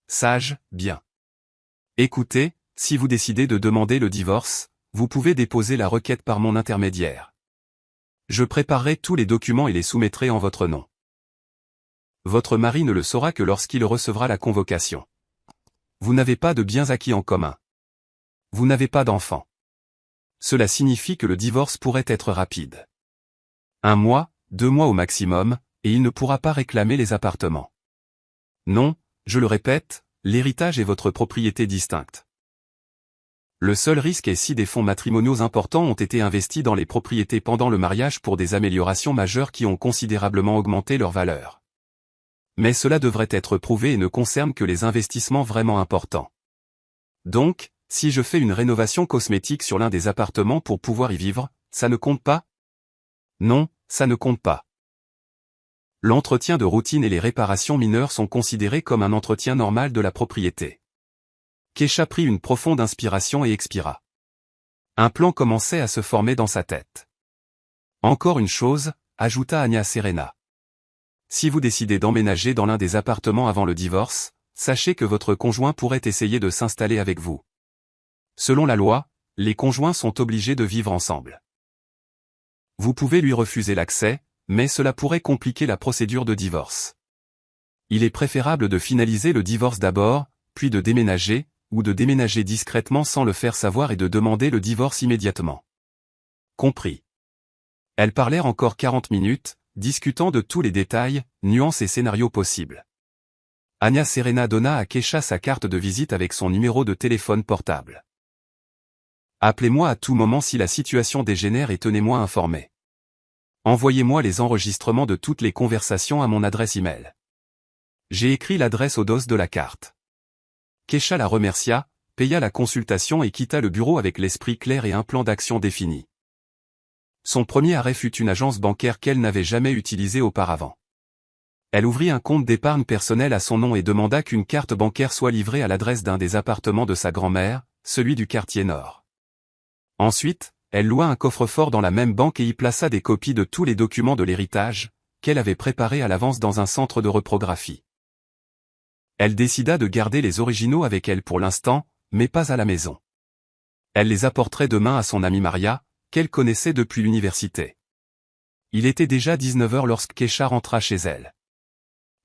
Sage, bien. Écoutez, si vous décidez de demander le divorce, vous pouvez déposer la requête par mon intermédiaire. Je préparerai tous les documents et les soumettrai en votre nom. Votre mari ne le saura que lorsqu'il recevra la convocation. Vous n'avez pas de biens acquis en commun. Vous n'avez pas d'enfants. Cela signifie que le divorce pourrait être rapide. 1 mois, 2 mois au maximum, et il ne pourra pas réclamer les appartements. Non, je le répète, l'héritage est votre propriété distincte. Le seul risque est si des fonds matrimoniaux importants ont été investis dans les propriétés pendant le mariage pour des améliorations majeures qui ont considérablement augmenté leur valeur. Mais cela devrait être prouvé et ne concerne que les investissements vraiment importants. Donc, si je fais une rénovation cosmétique sur l'un des appartements pour pouvoir y vivre, ça ne compte pas? Non, ça ne compte pas. L'entretien de routine et les réparations mineures sont considérés comme un entretien normal de la propriété. Kesha prit une profonde inspiration et expira. Un plan commençait à se former dans sa tête. Encore une chose, ajouta Anna Serena. Si vous décidez d'emménager dans l'un des appartements avant le divorce, sachez que votre conjoint pourrait essayer de s'installer avec vous. Selon la loi, les conjoints sont obligés de vivre ensemble. Vous pouvez lui refuser l'accès, mais cela pourrait compliquer la procédure de divorce. Il est préférable de finaliser le divorce d'abord, puis de déménager, ou de déménager discrètement sans le faire savoir et de demander le divorce immédiatement. Compris. Elles parlèrent encore 40 minutes, discutant de tous les détails, nuances et scénarios possibles. Anna Serena donna à Kesha sa carte de visite avec son numéro de téléphone portable. Appelez-moi à tout moment si la situation dégénère et tenez-moi informé. Envoyez-moi les enregistrements de toutes les conversations à mon adresse email. J'ai écrit l'adresse au dos de la carte. Kecha la remercia, paya la consultation et quitta le bureau avec l'esprit clair et un plan d'action défini. Son premier arrêt fut une agence bancaire qu'elle n'avait jamais utilisée auparavant. Elle ouvrit un compte d'épargne personnel à son nom et demanda qu'une carte bancaire soit livrée à l'adresse d'un des appartements de sa grand-mère, celui du quartier nord. Ensuite, elle loua un coffre-fort dans la même banque et y plaça des copies de tous les documents de l'héritage, qu'elle avait préparés à l'avance dans un centre de reprographie. Elle décida de garder les originaux avec elle pour l'instant, mais pas à la maison. Elle les apporterait demain à son amie Maria, qu'elle connaissait depuis l'université. Il était déjà 19h lorsque Kecha rentra chez elle.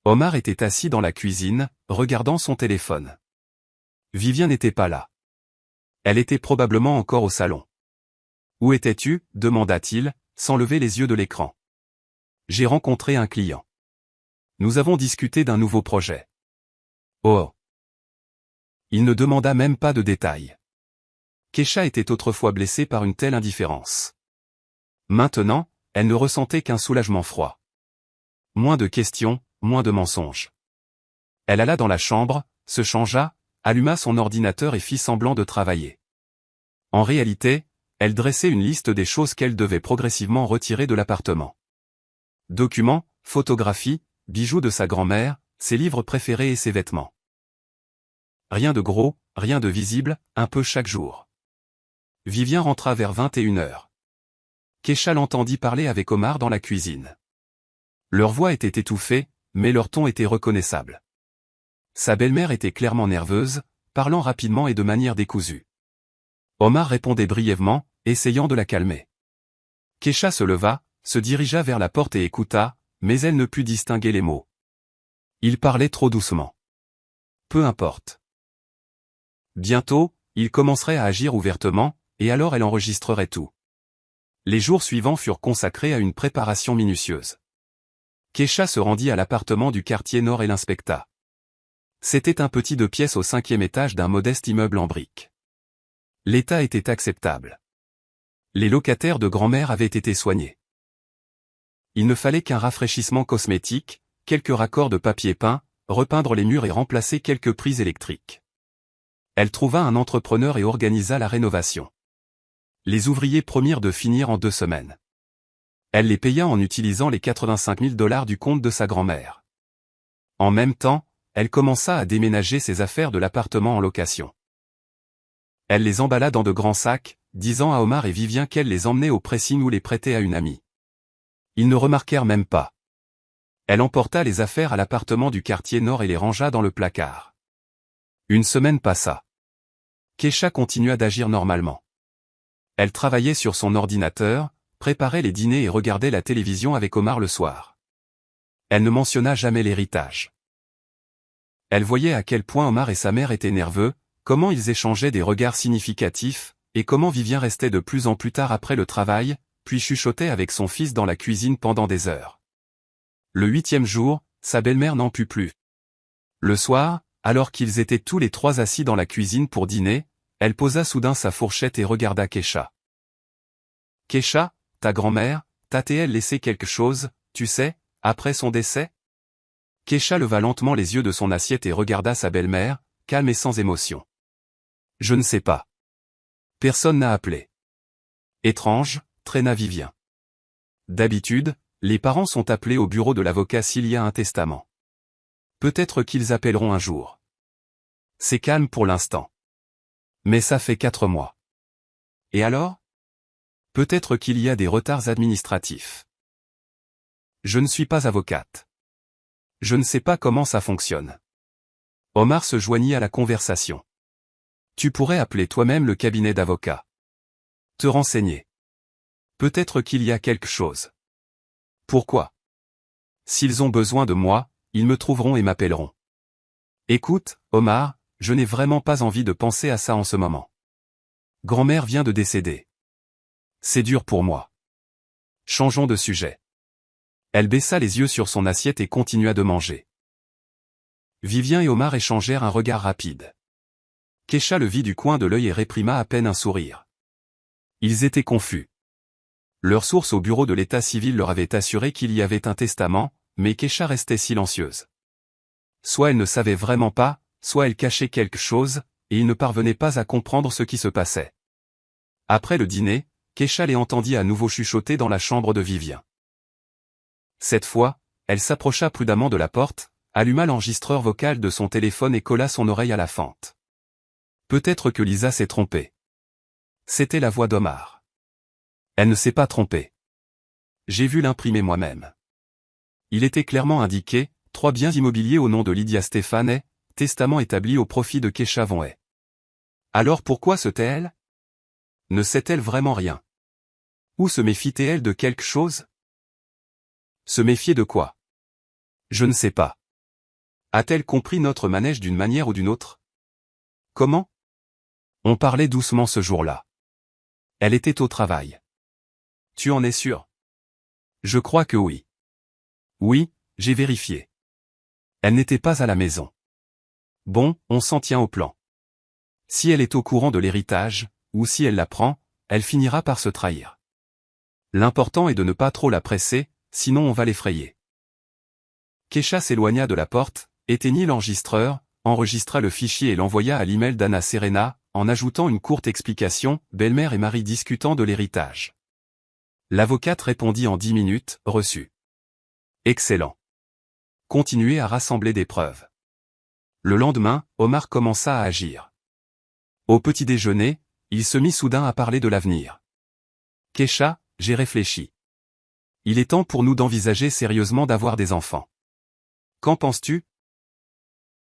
Omar était assis dans la cuisine, regardant son téléphone. Vivien n'était pas là. Elle était probablement encore au salon. « Où étais-tu » demanda-t-il, sans lever les yeux de l'écran. « J'ai rencontré un client. Nous avons discuté d'un nouveau projet. » Oh. Il ne demanda même pas de détails. Kecha était autrefois blessée par une telle indifférence. Maintenant, elle ne ressentait qu'un soulagement froid. Moins de questions, moins de mensonges. Elle alla dans la chambre, se changea, alluma son ordinateur et fit semblant de travailler. En réalité, elle dressait une liste des choses qu'elle devait progressivement retirer de l'appartement. Documents, photographies, bijoux de sa grand-mère, ses livres préférés et ses vêtements. Rien de gros, rien de visible, un peu chaque jour. Vivien rentra vers 21h. Kecha l'entendit parler avec Omar dans la cuisine. Leur voix était étouffée, mais leur ton était reconnaissable. Sa belle-mère était clairement nerveuse, parlant rapidement et de manière décousue. Omar répondait brièvement, essayant de la calmer. Kecha se leva, se dirigea vers la porte et écouta, mais elle ne put distinguer les mots. Il parlait trop doucement. Peu importe. Bientôt, il commencerait à agir ouvertement, et alors elle enregistrerait tout. Les jours suivants furent consacrés à une préparation minutieuse. Kecha se rendit à l'appartement du quartier nord et l'inspecta. C'était un petit 2 pièces au 5e étage d'un modeste immeuble en briques. L'état était acceptable. Les locataires de grand-mère avaient été soignés. Il ne fallait qu'un rafraîchissement cosmétique, quelques raccords de papier peint, repeindre les murs et remplacer quelques prises électriques. Elle trouva un entrepreneur et organisa la rénovation. Les ouvriers promirent de finir en 2 semaines. Elle les paya en utilisant les 85 000 $ du compte de sa grand-mère. En même temps, elle commença à déménager ses affaires de l'appartement en location. Elle les emballa dans de grands sacs, disant à Omar et Vivien qu'elle les emmenait au pressing ou les prêtait à une amie. Ils ne remarquèrent même pas. Elle emporta les affaires à l'appartement du quartier nord et les rangea dans le placard. Une semaine passa. Kecha continua d'agir normalement. Elle travaillait sur son ordinateur, préparait les dîners et regardait la télévision avec Omar le soir. Elle ne mentionna jamais l'héritage. Elle voyait à quel point Omar et sa mère étaient nerveux, comment ils échangeaient des regards significatifs, et comment Vivien restait de plus en plus tard après le travail, puis chuchotait avec son fils dans la cuisine pendant des heures. Le 8e jour, sa belle-mère n'en put plus. Le soir, alors qu'ils étaient tous les 3 assis dans la cuisine pour dîner, elle posa soudain sa fourchette et regarda Kecha. « Kecha, ta grand-mère, t'a-t-elle laissé quelque chose, tu sais, après son décès ?» Kecha leva lentement les yeux de son assiette et regarda sa belle-mère, calme et sans émotion. « Je ne sais pas. Personne n'a appelé. » Étrange, traîna Vivien. D'habitude, les parents sont appelés au bureau de l'avocat s'il y a un testament. Peut-être qu'ils appelleront un jour. C'est calme pour l'instant. Mais ça fait 4 mois. Et alors ? Peut-être qu'il y a des retards administratifs. Je ne suis pas avocate. Je ne sais pas comment ça fonctionne. Omar se joignit à la conversation. Tu pourrais appeler toi-même le cabinet d'avocats. Te renseigner. Peut-être qu'il y a quelque chose. Pourquoi ? S'ils ont besoin de moi, ils me trouveront et m'appelleront. Écoute, Omar, je n'ai vraiment pas envie de penser à ça en ce moment. Grand-mère vient de décéder. C'est dur pour moi. Changeons de sujet. Elle baissa les yeux sur son assiette et continua de manger. Vivien et Omar échangèrent un regard rapide. Kecha le vit du coin de l'œil et réprima à peine un sourire. Ils étaient confus. Leur source au bureau de l'état civil leur avait assuré qu'il y avait un testament, mais Kesha restait silencieuse. Soit elle ne savait vraiment pas, soit elle cachait quelque chose, et il ne parvenait pas à comprendre ce qui se passait. Après le dîner, Kesha les entendit à nouveau chuchoter dans la chambre de Vivien. Cette fois, elle s'approcha prudemment de la porte, alluma l'enregistreur vocal de son téléphone et colla son oreille à la fente. Peut-être que Lisa s'est trompée. C'était la voix d'Omar. Elle ne s'est pas trompée. J'ai vu l'imprimer moi-même. Il était clairement indiqué, 3 biens immobiliers au nom de Lydia Stéphanet, testament établi au profit de Kesha Vonnet. Alors pourquoi se tait-elle? Ne sait-elle vraiment rien? Ou se méfie-t-elle de quelque chose? Se méfier de quoi? Je ne sais pas. A-t-elle compris notre manège d'une manière ou d'une autre? Comment? On parlait doucement ce jour-là. Elle était au travail. Tu en es sûr? Je crois que oui. Oui, j'ai vérifié. Elle n'était pas à la maison. Bon, on s'en tient au plan. Si elle est au courant de l'héritage, ou si elle l'apprend, elle finira par se trahir. L'important est de ne pas trop la presser, sinon on va l'effrayer. Kesha s'éloigna de la porte, éteignit l'enregistreur, enregistra le fichier et l'envoya à l'email d'Anna Serena, en ajoutant une courte explication, belle-mère et mari discutant de l'héritage. L'avocate répondit en 10 minutes, reçu. Excellent. Continuez à rassembler des preuves. Le lendemain, Omar commença à agir. Au petit déjeuner, il se mit soudain à parler de l'avenir. Kesha, j'ai réfléchi. Il est temps pour nous d'envisager sérieusement d'avoir des enfants. Qu'en penses-tu?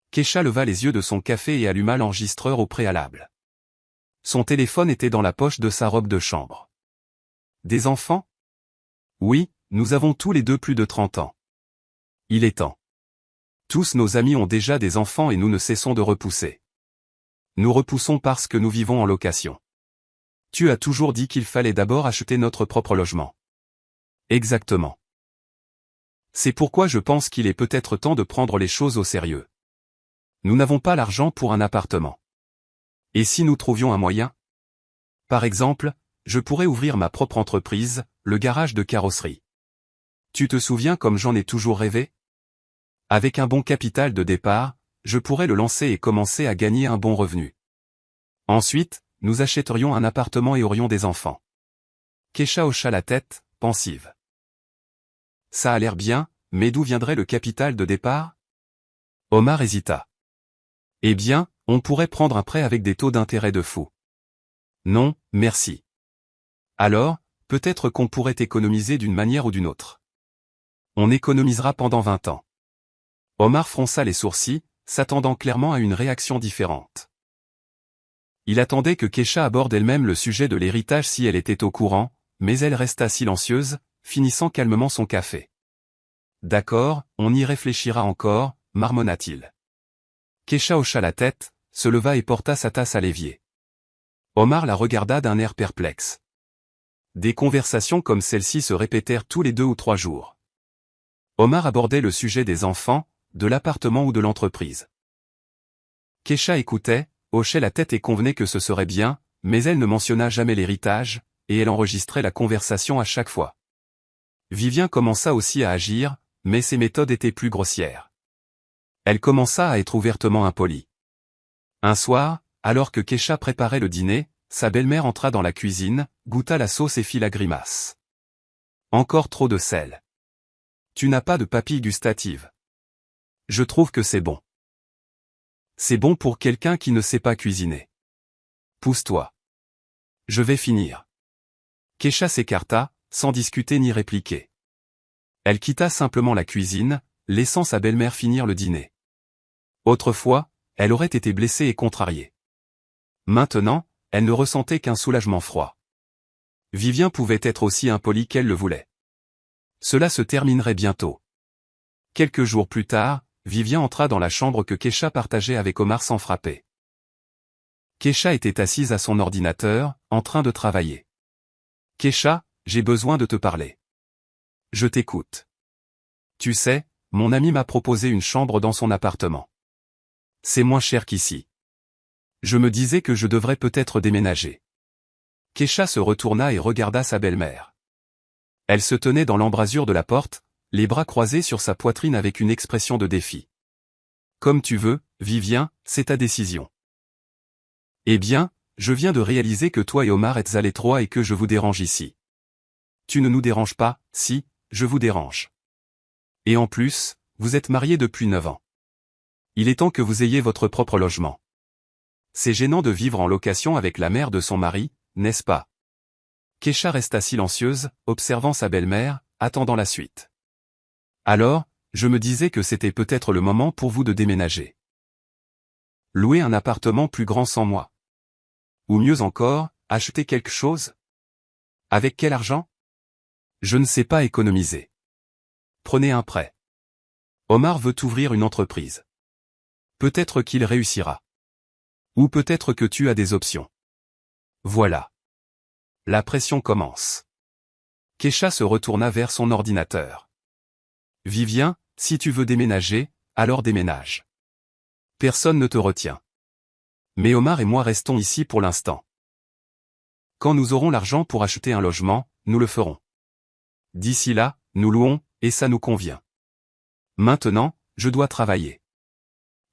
Kesha leva les yeux de son café et alluma l'enregistreur au préalable. Son téléphone était dans la poche de sa robe de chambre. Des enfants? Oui, nous avons tous les deux plus de 30 ans. Il est temps. Tous nos amis ont déjà des enfants et nous ne cessons de repousser. Nous repoussons parce que nous vivons en location. Tu as toujours dit qu'il fallait d'abord acheter notre propre logement. Exactement. C'est pourquoi je pense qu'il est peut-être temps de prendre les choses au sérieux. Nous n'avons pas l'argent pour un appartement. Et si nous trouvions un moyen? Par exemple, je pourrais ouvrir ma propre entreprise, le garage de carrosserie. Tu te souviens comme j'en ai toujours rêvé? Avec un bon capital de départ, je pourrais le lancer et commencer à gagner un bon revenu. Ensuite, nous achèterions un appartement et aurions des enfants. Kesha hocha la tête, pensive. Ça a l'air bien, mais d'où viendrait le capital de départ? Omar hésita. Eh bien, on pourrait prendre un prêt avec des taux d'intérêt de fou. Non, merci. Alors, peut-être qu'on pourrait économiser d'une manière ou d'une autre. On économisera pendant 20 ans. Omar fronça les sourcils, s'attendant clairement à une réaction différente. Il attendait que Kesha aborde elle-même le sujet de l'héritage si elle était au courant, mais elle resta silencieuse, finissant calmement son café. D'accord, on y réfléchira encore, marmonna-t-il. Kesha hocha la tête, se leva et porta sa tasse à l'évier. Omar la regarda d'un air perplexe. Des conversations comme celle-ci se répétèrent tous les 2 ou 3 jours. Omar abordait le sujet des enfants, de l'appartement ou de l'entreprise. Kesha écoutait, hochait la tête et convenait que ce serait bien, mais elle ne mentionna jamais l'héritage, et elle enregistrait la conversation à chaque fois. Vivien commença aussi à agir, mais ses méthodes étaient plus grossières. Elle commença à être ouvertement impolie. Un soir, alors que Kesha préparait le dîner, sa belle-mère entra dans la cuisine, goûta la sauce et fit la grimace. Encore trop de sel. Tu n'as pas de papille gustative. Je trouve que c'est bon. C'est bon pour quelqu'un qui ne sait pas cuisiner. Pousse-toi. Je vais finir. Kesha s'écarta, sans discuter ni répliquer. Elle quitta simplement la cuisine, laissant sa belle-mère finir le dîner. Autrefois, elle aurait été blessée et contrariée. Maintenant, elle ne ressentait qu'un soulagement froid. Vivien pouvait être aussi impoli qu'elle le voulait. Cela se terminerait bientôt. Quelques jours plus tard, Vivien entra dans la chambre que Kesha partageait avec Omar sans frapper. Kesha était assise à son ordinateur, en train de travailler. « Kesha, j'ai besoin de te parler. » « Je t'écoute. »« Tu sais, mon ami m'a proposé une chambre dans son appartement. C'est moins cher qu'ici. Je me disais que je devrais peut-être déménager. » Kesha se retourna et regarda sa belle-mère. Elle se tenait dans l'embrasure de la porte, les bras croisés sur sa poitrine avec une expression de défi. Comme tu veux, Vivien, c'est ta décision. Eh bien, je viens de réaliser que toi et Omar êtes à l'étroit et que je vous dérange ici. Tu ne nous déranges pas, si, je vous dérange. Et en plus, vous êtes mariés depuis 9 ans. Il est temps que vous ayez votre propre logement. C'est gênant de vivre en location avec la mère de son mari, n'est-ce pas? Kesha resta silencieuse, observant sa belle-mère, attendant la suite. Alors, je me disais que c'était peut-être le moment pour vous de déménager. Louer un appartement plus grand sans moi. Ou mieux encore, acheter quelque chose? Avec quel argent? Je ne sais pas économiser. Prenez un prêt. Omar veut ouvrir une entreprise. Peut-être qu'il réussira. Ou peut-être que tu as des options. Voilà. La pression commence. Kesha se retourna vers son ordinateur. Vivien, si tu veux déménager, alors déménage. Personne ne te retient. Mais Omar et moi restons ici pour l'instant. Quand nous aurons l'argent pour acheter un logement, nous le ferons. D'ici là, nous louons, et ça nous convient. Maintenant, je dois travailler.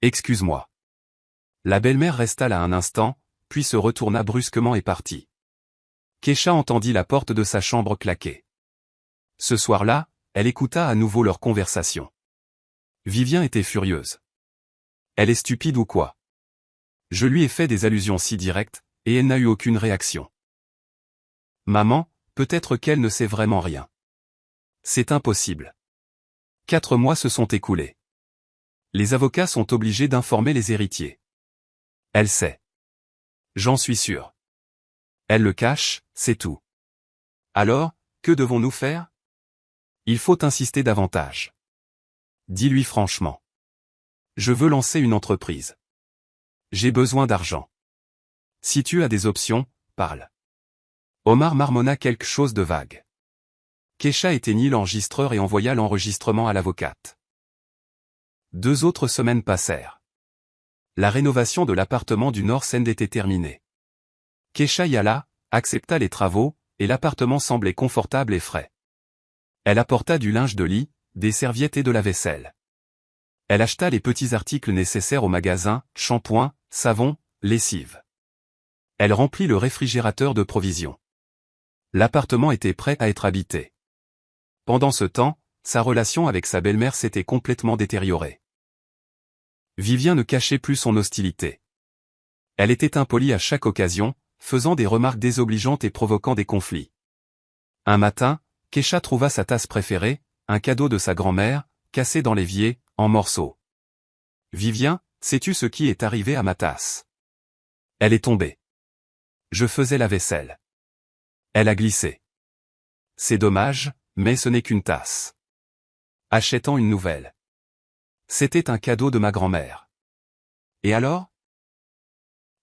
Excuse-moi. La belle-mère resta là un instant, puis se retourna brusquement et partit. Kesha entendit la porte de sa chambre claquer. Ce soir-là, elle écouta à nouveau leur conversation. Vivien était furieuse. Elle est stupide ou quoi? Je lui ai fait des allusions si directes, et elle n'a eu aucune réaction. Maman, peut-être qu'elle ne sait vraiment rien. C'est impossible. 4 mois se sont écoulés. Les avocats sont obligés d'informer les héritiers. Elle sait. J'en suis sûr. Elle le cache, c'est tout. Alors, que devons-nous faire? Il faut insister davantage. Dis-lui franchement. Je veux lancer une entreprise. J'ai besoin d'argent. Si tu as des options, parle. Omar marmonna quelque chose de vague. Kesha éteignit l'enregistreur et envoya l'enregistrement à l'avocate. 2 autres semaines passèrent. La rénovation de l'appartement du North End était terminée. Kesha y alla, accepta les travaux, et l'appartement semblait confortable et frais. Elle apporta du linge de lit, des serviettes et de la vaisselle. Elle acheta les petits articles nécessaires au magasin, shampoing, savon, lessive. Elle remplit le réfrigérateur de provisions. L'appartement était prêt à être habité. Pendant ce temps, sa relation avec sa belle-mère s'était complètement détériorée. Vivien ne cachait plus son hostilité. Elle était impolie à chaque occasion, faisant des remarques désobligeantes et provoquant des conflits. Un matin, Kesha trouva sa tasse préférée, un cadeau de sa grand-mère, cassé dans l'évier, en morceaux. Vivien, sais-tu ce qui est arrivé à ma tasse? Elle est tombée. Je faisais la vaisselle. Elle a glissé. C'est dommage, mais ce n'est qu'une tasse. Achètant une nouvelle. C'était un cadeau de ma grand-mère. Et alors?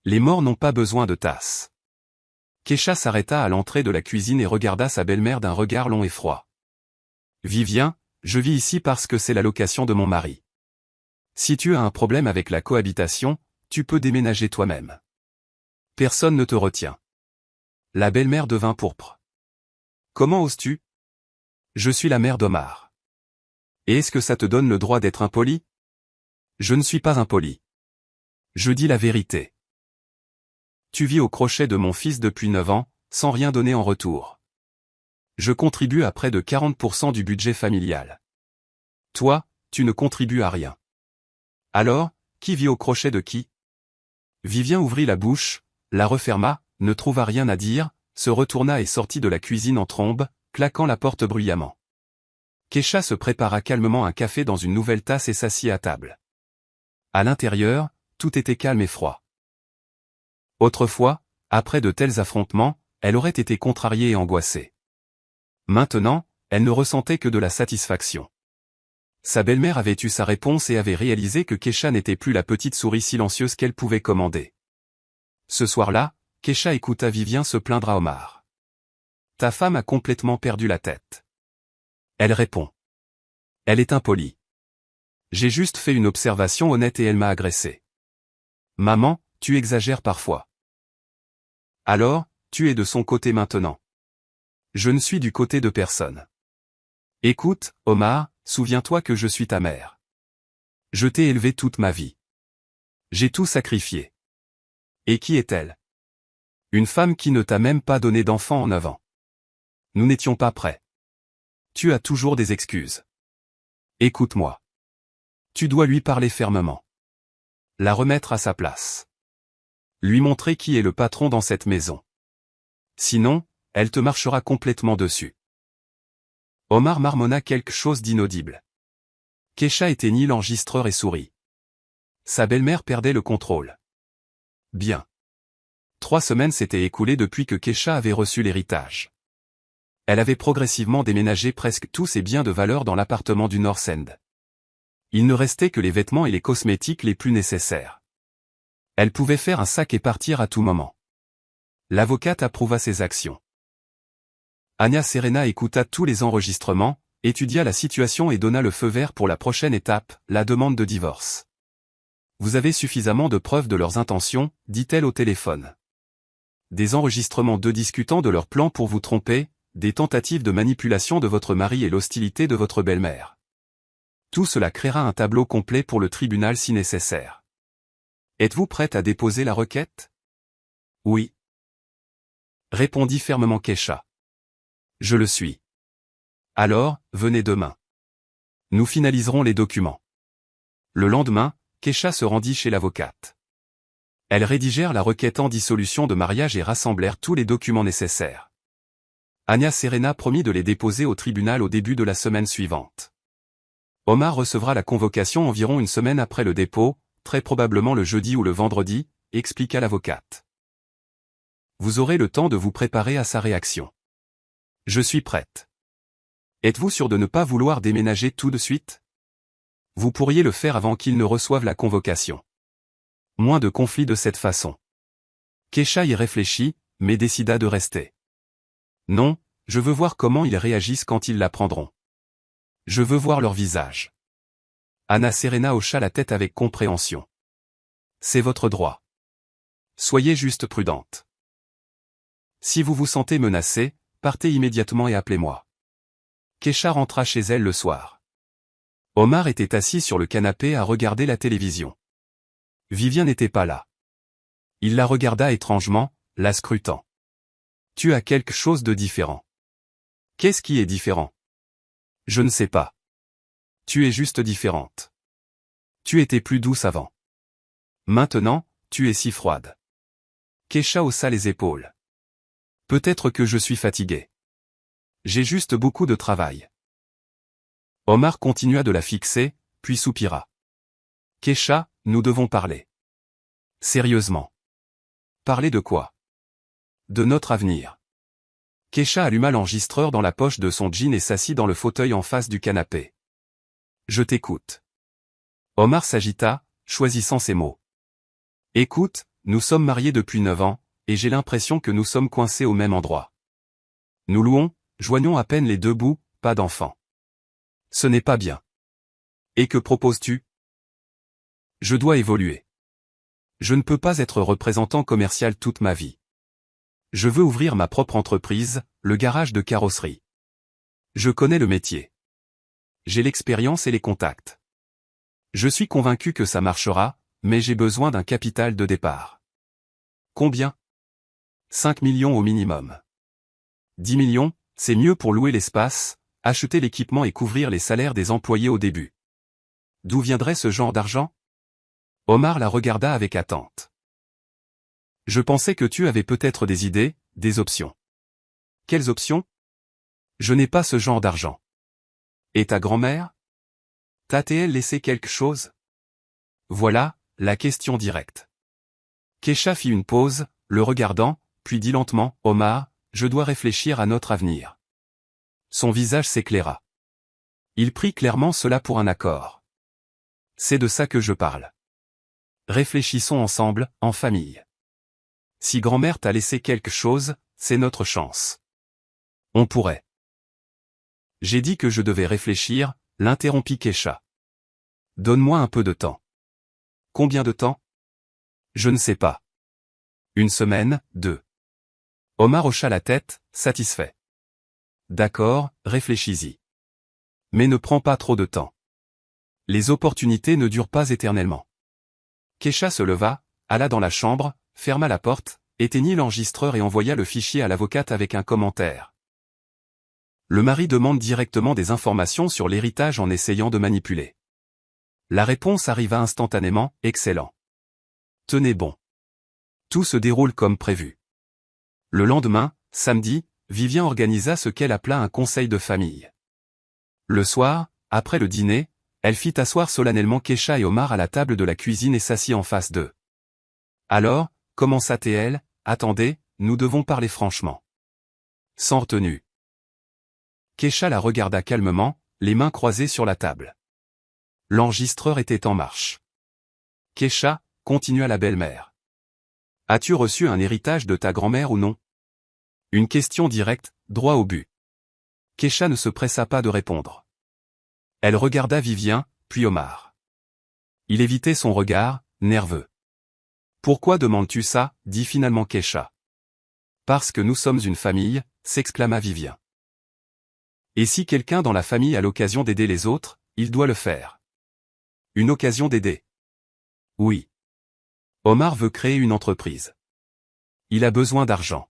Les morts n'ont pas besoin de tasses. Kesha s'arrêta à l'entrée de la cuisine et regarda sa belle-mère d'un regard long et froid. Vivien, je vis ici parce que c'est la location de mon mari. Si tu as un problème avec la cohabitation, tu peux déménager toi-même. Personne ne te retient. La belle-mère devint pourpre. Comment oses-tu? Je suis la mère d'Omar. Et est-ce que ça te donne le droit d'être impoli? Je ne suis pas impoli. Je dis la vérité. Tu vis au crochet de mon fils depuis 9 ans, sans rien donner en retour. Je contribue à près de 40% du budget familial. Toi, tu ne contribues à rien. Alors, qui vit au crochet de qui? Vivien ouvrit la bouche, la referma, ne trouva rien à dire, se retourna et sortit de la cuisine en trombe, claquant la porte bruyamment. Kesha se prépara calmement un café dans une nouvelle tasse et s'assit à table. À l'intérieur, tout était calme et froid. Autrefois, après de tels affrontements, elle aurait été contrariée et angoissée. Maintenant, elle ne ressentait que de la satisfaction. Sa belle-mère avait eu sa réponse et avait réalisé que Kesha n'était plus la petite souris silencieuse qu'elle pouvait commander. Ce soir-là, Kesha écouta Vivien se plaindre à Omar. Ta femme a complètement perdu la tête. Elle répond. Elle est impolie. J'ai juste fait une observation honnête et elle m'a agressé. Maman, tu exagères parfois. Alors, tu es de son côté maintenant. Je ne suis du côté de personne. Écoute, Omar, souviens-toi que je suis ta mère. Je t'ai élevé toute ma vie. J'ai tout sacrifié. Et qui est-elle? Une femme qui ne t'a même pas donné d'enfant en 9 ans. Nous n'étions pas prêts. Tu as toujours des excuses. Écoute-moi. Tu dois lui parler fermement. La remettre à sa place. Lui montrer qui est le patron dans cette maison. Sinon, elle te marchera complètement dessus. Omar marmonna quelque chose d'inaudible. Keisha éteignit l'enregistreur et sourit. Sa belle-mère perdait le contrôle. Bien. 3 semaines s'étaient écoulées depuis que Keisha avait reçu l'héritage. Elle avait progressivement déménagé presque tous ses biens de valeur dans l'appartement du North End. Il ne restait que les vêtements et les cosmétiques les plus nécessaires. Elle pouvait faire un sac et partir à tout moment. L'avocate approuva ses actions. Anya Serena écouta tous les enregistrements, étudia la situation et donna le feu vert pour la prochaine étape, la demande de divorce. Vous avez suffisamment de preuves de leurs intentions, dit-elle au téléphone. Des enregistrements d'eux discutant de leurs plans pour vous tromper, des tentatives de manipulation de votre mari et l'hostilité de votre belle-mère. Tout cela créera un tableau complet pour le tribunal si nécessaire. Êtes-vous prête à déposer la requête? Oui. Répondit fermement Keisha. Je le suis. Alors, venez demain. Nous finaliserons les documents. Le lendemain, Keisha se rendit chez l'avocate. Elles rédigèrent la requête en dissolution de mariage et rassemblèrent tous les documents nécessaires. Anya Serena promit de les déposer au tribunal au début de la semaine suivante. Omar recevra la convocation environ une semaine après le dépôt, très probablement le jeudi ou le vendredi, expliqua l'avocate. Vous aurez le temps de vous préparer à sa réaction. Je suis prête. Êtes-vous sûr de ne pas vouloir déménager tout de suite? Vous pourriez le faire avant qu'il ne reçoive la convocation. Moins de conflits de cette façon. Keisha y réfléchit, mais décida de rester. Non, je veux voir comment ils réagissent quand ils l'apprendront. Je veux voir leur visage. Anya Serena hocha la tête avec compréhension. C'est votre droit. Soyez juste prudente. Si vous vous sentez menacée, partez immédiatement et appelez-moi. Keisha rentra chez elle le soir. Omar était assis sur le canapé à regarder la télévision. Vivien n'était pas là. Il la regarda étrangement, la scrutant. Tu as quelque chose de différent. Qu'est-ce qui est différent? Je ne sais pas. Tu es juste différente. Tu étais plus douce avant. Maintenant, tu es si froide. Keisha haussa les épaules. Peut-être que je suis fatigué. J'ai juste beaucoup de travail. Omar continua de la fixer, puis soupira. Keisha, nous devons parler. Sérieusement. Parler de quoi? De notre avenir. Keisha alluma l'enregistreur dans la poche de son jean et s'assit dans le fauteuil en face du canapé. Je t'écoute. Omar s'agita, choisissant ses mots. Écoute, nous sommes mariés depuis 9 ans, et j'ai l'impression que nous sommes coincés au même endroit. Nous louons, joignons à peine les deux bouts, pas d'enfant. Ce n'est pas bien. Et que proposes-tu? Je dois évoluer. Je ne peux pas être représentant commercial toute ma vie. Je veux ouvrir ma propre entreprise, le garage de carrosserie. Je connais le métier. J'ai l'expérience et les contacts. Je suis convaincu que ça marchera, mais j'ai besoin d'un capital de départ. Combien? 5 millions au minimum. 10 millions, c'est mieux pour louer l'espace, acheter l'équipement et couvrir les salaires des employés au début. D'où viendrait ce genre d'argent? Omar la regarda avec attente. Je pensais que tu avais peut-être des idées, des options. Quelles options? Je n'ai pas ce genre d'argent. Et ta grand-mère? T'a-t-elle laissé quelque chose? Voilà, la question directe. Keisha fit une pause, le regardant, puis dit lentement, Omar, je dois réfléchir à notre avenir. Son visage s'éclaira. Il prit clairement cela pour un accord. C'est de ça que je parle. Réfléchissons ensemble, en famille. Si grand-mère t'a laissé quelque chose, c'est notre chance. On pourrait. J'ai dit que je devais réfléchir, l'interrompit Keisha. Donne-moi un peu de temps. Combien de temps? Je ne sais pas. 1 semaine, 2. Omar hocha la tête, satisfait. d'accord, réfléchis-y. Mais ne prends pas trop de temps. Les opportunités ne durent pas éternellement. Kecha se leva, alla dans la chambre, ferma la porte, éteignit l'enregistreur et envoya le fichier à l'avocate avec un commentaire. Le mari demande directement des informations sur l'héritage en essayant de manipuler. La réponse arriva instantanément, excellent. Tenez bon. Tout se déroule comme prévu. Le lendemain, samedi, Vivien organisa ce qu'elle appela un conseil de famille. Le soir, après le dîner, elle fit asseoir solennellement Kecha et Omar à la table de la cuisine et s'assit en face d'eux. Alors, commença-t-elle, attendez, nous devons parler franchement. Sans retenue. Kecha la regarda calmement, les mains croisées sur la table. L'enregistreur était en marche. Kecha, continua la belle-mère. As-tu reçu un héritage de ta grand-mère ou non? Une question directe, droit au but. Kecha ne se pressa pas de répondre. Elle regarda Vivien, puis Omar. Il évitait son regard, nerveux. Pourquoi demandes-tu ça, dit finalement Kecha. Parce que nous sommes une famille, s'exclama Vivien. Et si quelqu'un dans la famille a l'occasion d'aider les autres, il doit le faire. Une occasion d'aider. Oui. Omar veut créer une entreprise. Il a besoin d'argent.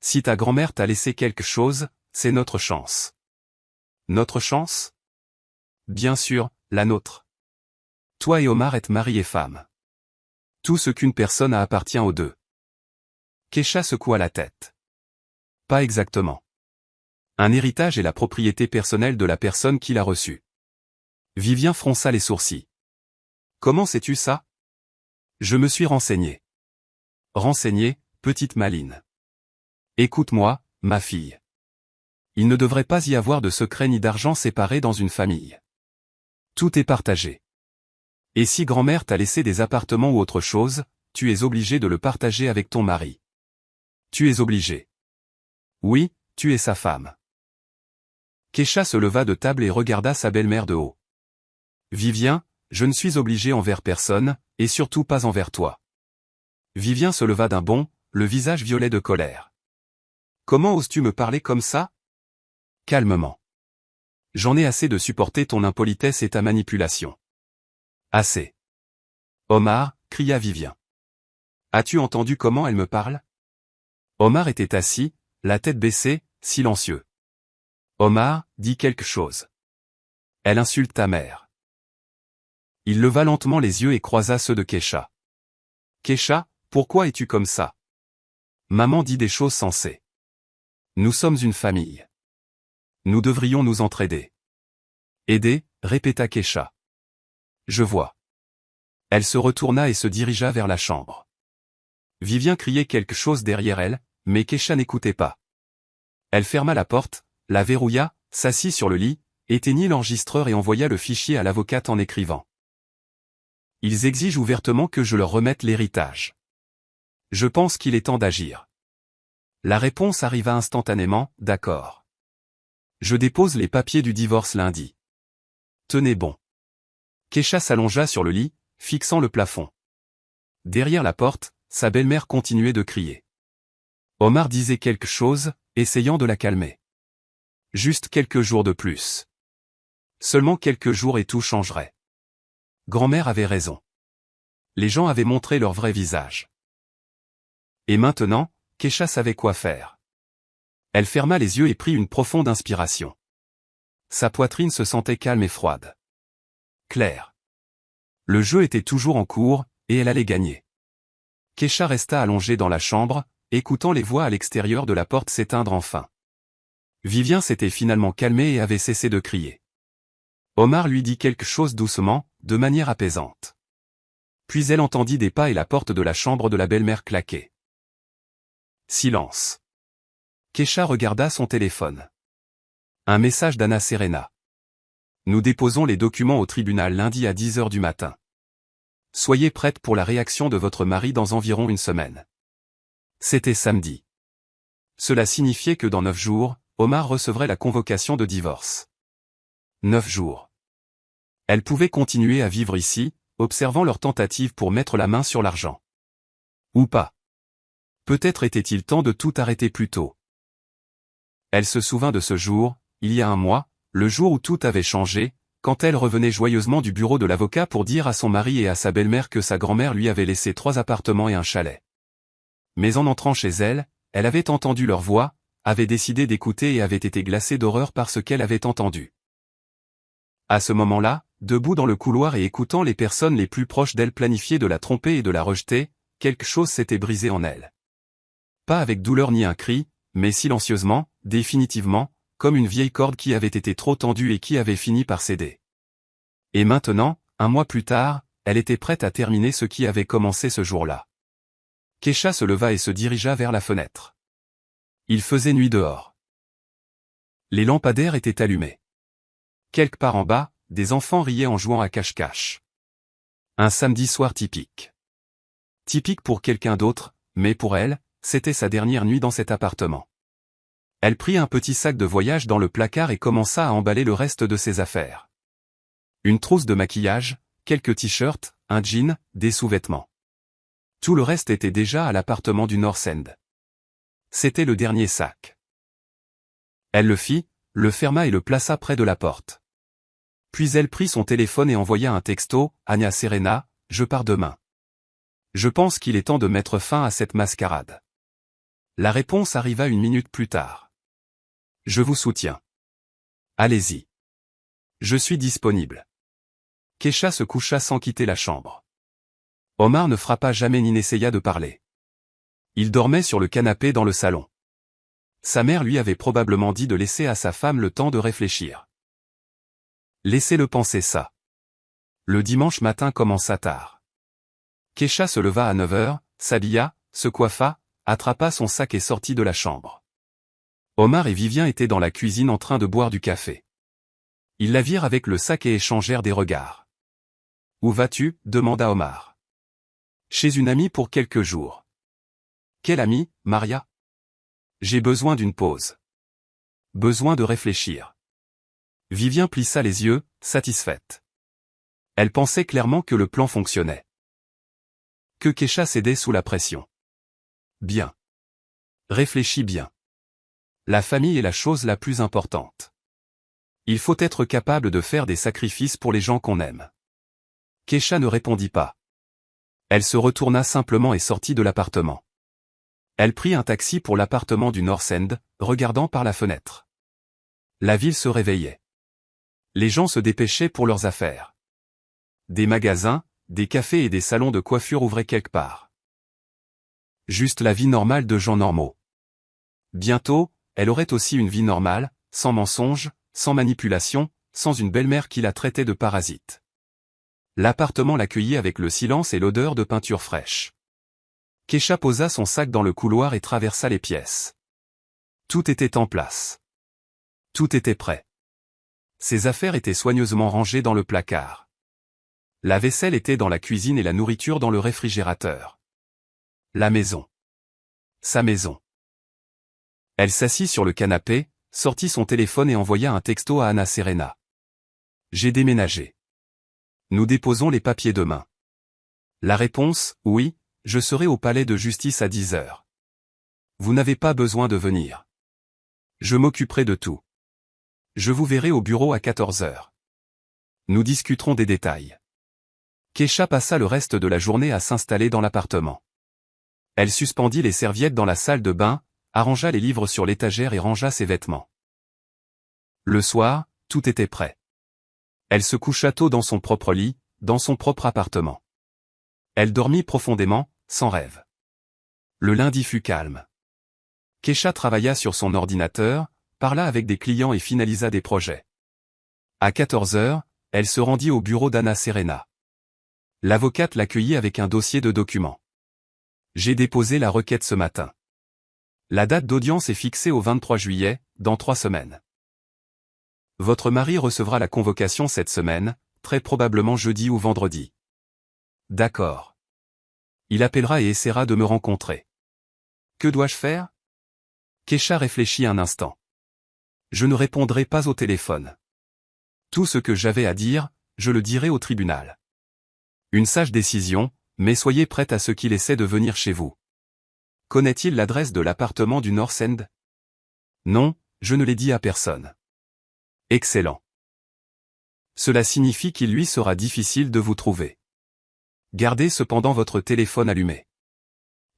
Si ta grand-mère t'a laissé quelque chose, c'est notre chance. Notre chance? Bien sûr, la nôtre. Toi et Omar êtes mari et femme. Tout ce qu'une personne a appartient aux deux. Kecha secoua la tête. Pas exactement. Un héritage est la propriété personnelle de la personne qui l'a reçu. Vivien fronça les sourcils. Comment sais-tu ça? Je me suis renseigné. Renseigné, petite maline. Écoute-moi, ma fille. Il ne devrait pas y avoir de secret ni d'argent séparé dans une famille. Tout est partagé. Et si grand-mère t'a laissé des appartements ou autre chose, tu es obligé de le partager avec ton mari. Tu es obligé. Oui, tu es sa femme. Kecha se leva de table et regarda sa belle-mère de haut. Vivien, je ne suis obligé envers personne, et surtout pas envers toi. Vivien se leva d'un bond, le visage violet de colère. Comment oses-tu me parler comme ça? Calmement. J'en ai assez de supporter ton impolitesse et ta manipulation. Assez. Omar, cria Vivien. As-tu entendu comment elle me parle? Omar était assis, la tête baissée, silencieux. Omar, dis quelque chose. Elle insulte ta mère. Il leva lentement les yeux et croisa ceux de Kecha. Kecha, pourquoi es-tu comme ça? Maman dit des choses sensées. Nous sommes une famille. Nous devrions nous entraider. Aider, répéta Kecha. Je vois. Elle se retourna et se dirigea vers la chambre. Vivien criait quelque chose derrière elle, mais Kecha n'écoutait pas. Elle ferma la porte, la verrouilla, s'assit sur le lit, éteignit l'enregistreur et envoya le fichier à l'avocate en écrivant. Ils exigent ouvertement que je leur remette l'héritage. Je pense qu'il est temps d'agir. La réponse arriva instantanément, d'accord. Je dépose les papiers du divorce lundi. Tenez bon. Kecha s'allongea sur le lit, fixant le plafond. Derrière la porte, sa belle-mère continuait de crier. Omar disait quelque chose, essayant de la calmer. Juste quelques jours de plus. Seulement quelques jours et tout changerait. Grand-mère avait raison. Les gens avaient montré leur vrai visage. Et maintenant, Kecha savait quoi faire. Elle ferma les yeux et prit une profonde inspiration. Sa poitrine se sentait calme et froide. Claire. Le jeu était toujours en cours, et elle allait gagner. Kecha resta allongée dans la chambre, écoutant les voix à l'extérieur de la porte s'éteindre enfin. Vivien s'était finalement calmé et avait cessé de crier. Omar lui dit quelque chose doucement, de manière apaisante. Puis elle entendit des pas et la porte de la chambre de la belle-mère claquer. Silence. Kecha regarda son téléphone. Un message d'Anna Serena. Nous déposons les documents au tribunal lundi à 10 h du matin. Soyez prête pour la réaction de votre mari dans environ une semaine. C'était samedi. Cela signifiait que dans 9 jours, Omar recevrait la convocation de divorce. 9 jours. Elle pouvait continuer à vivre ici, observant leur tentative pour mettre la main sur l'argent. Ou pas. Peut-être était-il temps de tout arrêter plus tôt. Elle se souvint de ce jour, il y a un mois, le jour où tout avait changé, quand elle revenait joyeusement du bureau de l'avocat pour dire à son mari et à sa belle-mère que sa grand-mère lui avait laissé 3 appartements et un chalet. Mais en entrant chez elle, elle avait entendu leur voix, avait décidé d'écouter et avait été glacée d'horreur par ce qu'elle avait entendu. À ce moment-là, debout dans le couloir et écoutant les personnes les plus proches d'elle planifier de la tromper et de la rejeter, quelque chose s'était brisé en elle. Pas avec douleur ni un cri, mais silencieusement, définitivement, comme une vieille corde qui avait été trop tendue et qui avait fini par céder. Et maintenant, un mois plus tard, elle était prête à terminer ce qui avait commencé ce jour-là. Keisha se leva et se dirigea vers la fenêtre. Il faisait nuit dehors. Les lampadaires étaient allumés. Quelque part en bas, des enfants riaient en jouant à cache-cache. Un samedi soir typique. Typique pour quelqu'un d'autre, mais pour elle, c'était sa dernière nuit dans cet appartement. Elle prit un petit sac de voyage dans le placard et commença à emballer le reste de ses affaires. Une trousse de maquillage, quelques t-shirts, un jean, des sous-vêtements. Tout le reste était déjà à l'appartement du North End. C'était le dernier sac. Elle le fit, le ferma et le plaça près de la porte. Puis elle prit son téléphone et envoya un texto, « Anna Serena, je pars demain. Je pense qu'il est temps de mettre fin à cette mascarade. » La réponse arriva 1 minute plus tard. « Je vous soutiens. Allez-y. Je suis disponible. » Keisha se coucha sans quitter la chambre. Omar ne frappa jamais ni n'essaya de parler. Il dormait sur le canapé dans le salon. Sa mère lui avait probablement dit de laisser à sa femme le temps de réfléchir. Laissez-le penser ça. Le dimanche matin commença tard. Keisha se leva à 9 h, s'habilla, se coiffa, attrapa son sac et sortit de la chambre. Omar et Vivien étaient dans la cuisine en train de boire du café. Ils la virent avec le sac et échangèrent des regards. « Où vas-tu » demanda Omar. « Chez une amie pour quelques jours. »« Quelle amie, Maria ?»« J'ai besoin d'une pause. Besoin de réfléchir. » Vivien plissa les yeux, satisfaite. Elle pensait clairement que le plan fonctionnait. Que Keisha cédait sous la pression. Bien. Réfléchis bien. La famille est la chose la plus importante. Il faut être capable de faire des sacrifices pour les gens qu'on aime. Keisha ne répondit pas. Elle se retourna simplement et sortit de l'appartement. Elle prit un taxi pour l'appartement du North End, regardant par la fenêtre. La ville se réveillait. Les gens se dépêchaient pour leurs affaires. Des magasins, des cafés et des salons de coiffure ouvraient quelque part. Juste la vie normale de gens normaux. Bientôt, elle aurait aussi une vie normale, sans mensonges, sans manipulation, sans une belle-mère qui la traitait de parasite. L'appartement l'accueillit avec le silence et l'odeur de peinture fraîche. Keisha posa son sac dans le couloir et traversa les pièces. Tout était en place. Tout était prêt. Ses affaires étaient soigneusement rangées dans le placard. La vaisselle était dans la cuisine et la nourriture dans le réfrigérateur. La maison. Sa maison. Elle s'assit sur le canapé, sortit son téléphone et envoya un texto à Anna Serena. « J'ai déménagé. Nous déposons les papiers demain. » La réponse, « Oui, je serai au palais de justice à 10 h. Vous n'avez pas besoin de venir. Je m'occuperai de tout. Je vous verrai au bureau à 14 h. Nous discuterons des détails. » Keisha passa le reste de la journée à s'installer dans l'appartement. Elle suspendit les serviettes dans la salle de bain, arrangea les livres sur l'étagère et rangea ses vêtements. Le soir, tout était prêt. Elle se coucha tôt dans son propre lit, dans son propre appartement. Elle dormit profondément, sans rêve. Le lundi fut calme. Keisha travailla sur son ordinateur, parla avec des clients et finalisa des projets. À 14 h, elle se rendit au bureau d'Anna Serena. L'avocate l'accueillit avec un dossier de documents. « J'ai déposé la requête ce matin. La date d'audience est fixée au 23 juillet, dans 3 semaines. Votre mari recevra la convocation cette semaine, très probablement jeudi ou vendredi. D'accord. Il appellera et essaiera de me rencontrer. Que dois-je faire ? » Keisha réfléchit un instant. « Je ne répondrai pas au téléphone. Tout ce que j'avais à dire, je le dirai au tribunal. Une sage décision, mais soyez prête à ce qu'il essaie de venir chez vous. Connaît-il l'adresse de l'appartement du North End ? Non, je ne l'ai dit à personne. Excellent. Cela signifie qu'il lui sera difficile de vous trouver. Gardez cependant votre téléphone allumé.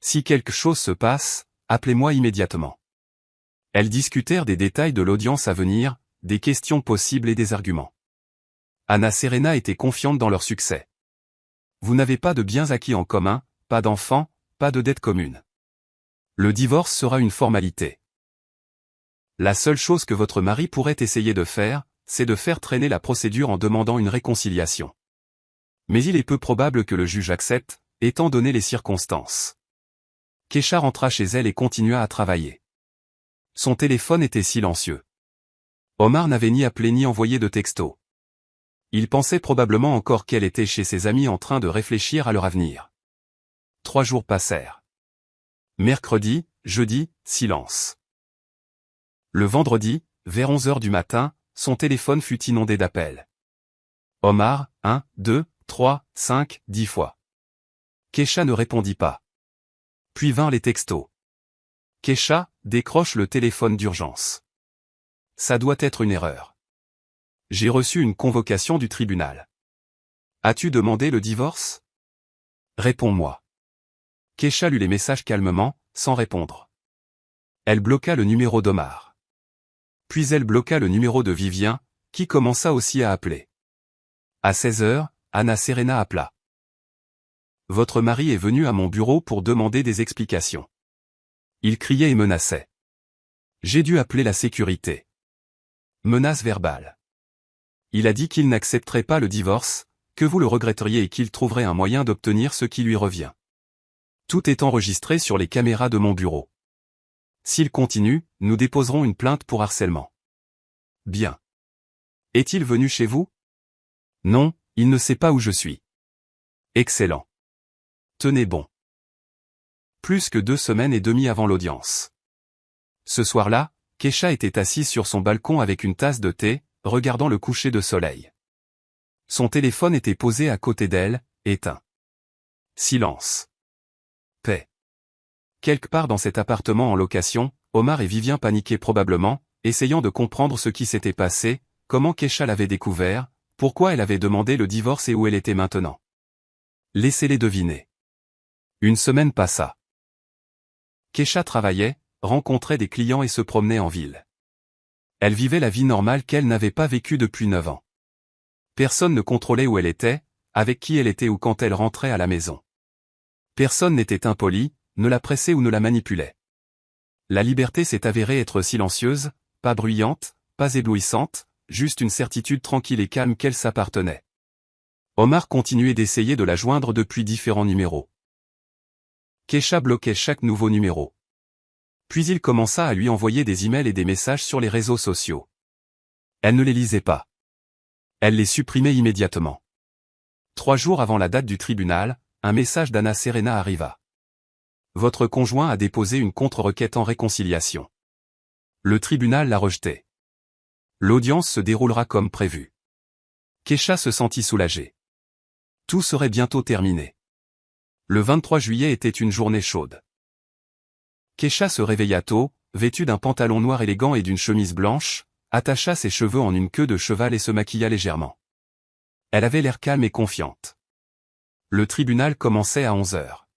Si quelque chose se passe, appelez-moi immédiatement. Elles discutèrent des détails de l'audience à venir, des questions possibles et des arguments. Anna Serena était confiante dans leur succès. Vous n'avez pas de biens acquis en commun, pas d'enfants, pas de dettes communes. Le divorce sera une formalité. La seule chose que votre mari pourrait essayer de faire, c'est de faire traîner la procédure en demandant une réconciliation. Mais il est peu probable que le juge accepte, étant donné les circonstances. Kesha rentra chez elle et continua à travailler. Son téléphone était silencieux. Omar n'avait ni appelé ni envoyé de texto. Il pensait probablement encore qu'elle était chez ses amis en train de réfléchir à leur avenir. 3 jours passèrent. Mercredi, jeudi, silence. Le vendredi, vers 11 heures du matin, son téléphone fut inondé d'appels. Omar, 1, 2, 3, 5, 10 fois. Kesha ne répondit pas. Puis vinrent les textos. Kesha, décroche le téléphone d'urgence. Ça doit être une erreur. J'ai reçu une convocation du tribunal. As-tu demandé le divorce? Réponds-moi. Kesha lut les messages calmement, sans répondre. Elle bloqua le numéro d'Omar. Puis elle bloqua le numéro de Vivien, qui commença aussi à appeler. À 16 heures, Anna Serena appela. Votre mari est venu à mon bureau pour demander des explications. Il criait et menaçait. J'ai dû appeler la sécurité. Menace verbale. Il a dit qu'il n'accepterait pas le divorce, que vous le regretteriez et qu'il trouverait un moyen d'obtenir ce qui lui revient. Tout est enregistré sur les caméras de mon bureau. S'il continue, nous déposerons une plainte pour harcèlement. Bien. Est-il venu chez vous? Non, il ne sait pas où je suis. Excellent. Tenez bon. Plus que 2 semaines et demie avant l'audience. Ce soir-là, Kesha était assise sur son balcon avec une tasse de thé, regardant le coucher de soleil. Son téléphone était posé à côté d'elle, éteint. Silence. Paix. Quelque part dans cet appartement en location, Omar et Vivien paniquaient probablement, essayant de comprendre ce qui s'était passé, comment Kesha l'avait découvert, pourquoi elle avait demandé le divorce et où elle était maintenant. Laissez-les deviner. Une semaine passa. Kesha travaillait, rencontrait des clients et se promenait en ville. Elle vivait la vie normale qu'elle n'avait pas vécue depuis 9 ans. Personne ne contrôlait où elle était, avec qui elle était ou quand elle rentrait à la maison. Personne n'était impoli, ne la pressait ou ne la manipulait. La liberté s'est avérée être silencieuse, pas bruyante, pas éblouissante, juste une certitude tranquille et calme qu'elle s'appartenait. Omar continuait d'essayer de la joindre depuis différents numéros. Kesha bloquait chaque nouveau numéro. Puis il commença à lui envoyer des emails et des messages sur les réseaux sociaux. Elle ne les lisait pas. Elle les supprimait immédiatement. 3 jours avant la date du tribunal, un message d'Anna Serena arriva. Votre conjoint a déposé une contre-requête en réconciliation. Le tribunal l'a rejetée. L'audience se déroulera comme prévu. Kesha se sentit soulagée. Tout serait bientôt terminé. Le 23 juillet était une journée chaude. Kesha se réveilla tôt, vêtue d'un pantalon noir élégant et d'une chemise blanche, attacha ses cheveux en une queue de cheval et se maquilla légèrement. Elle avait l'air calme et confiante. Le tribunal commençait à 11 heures.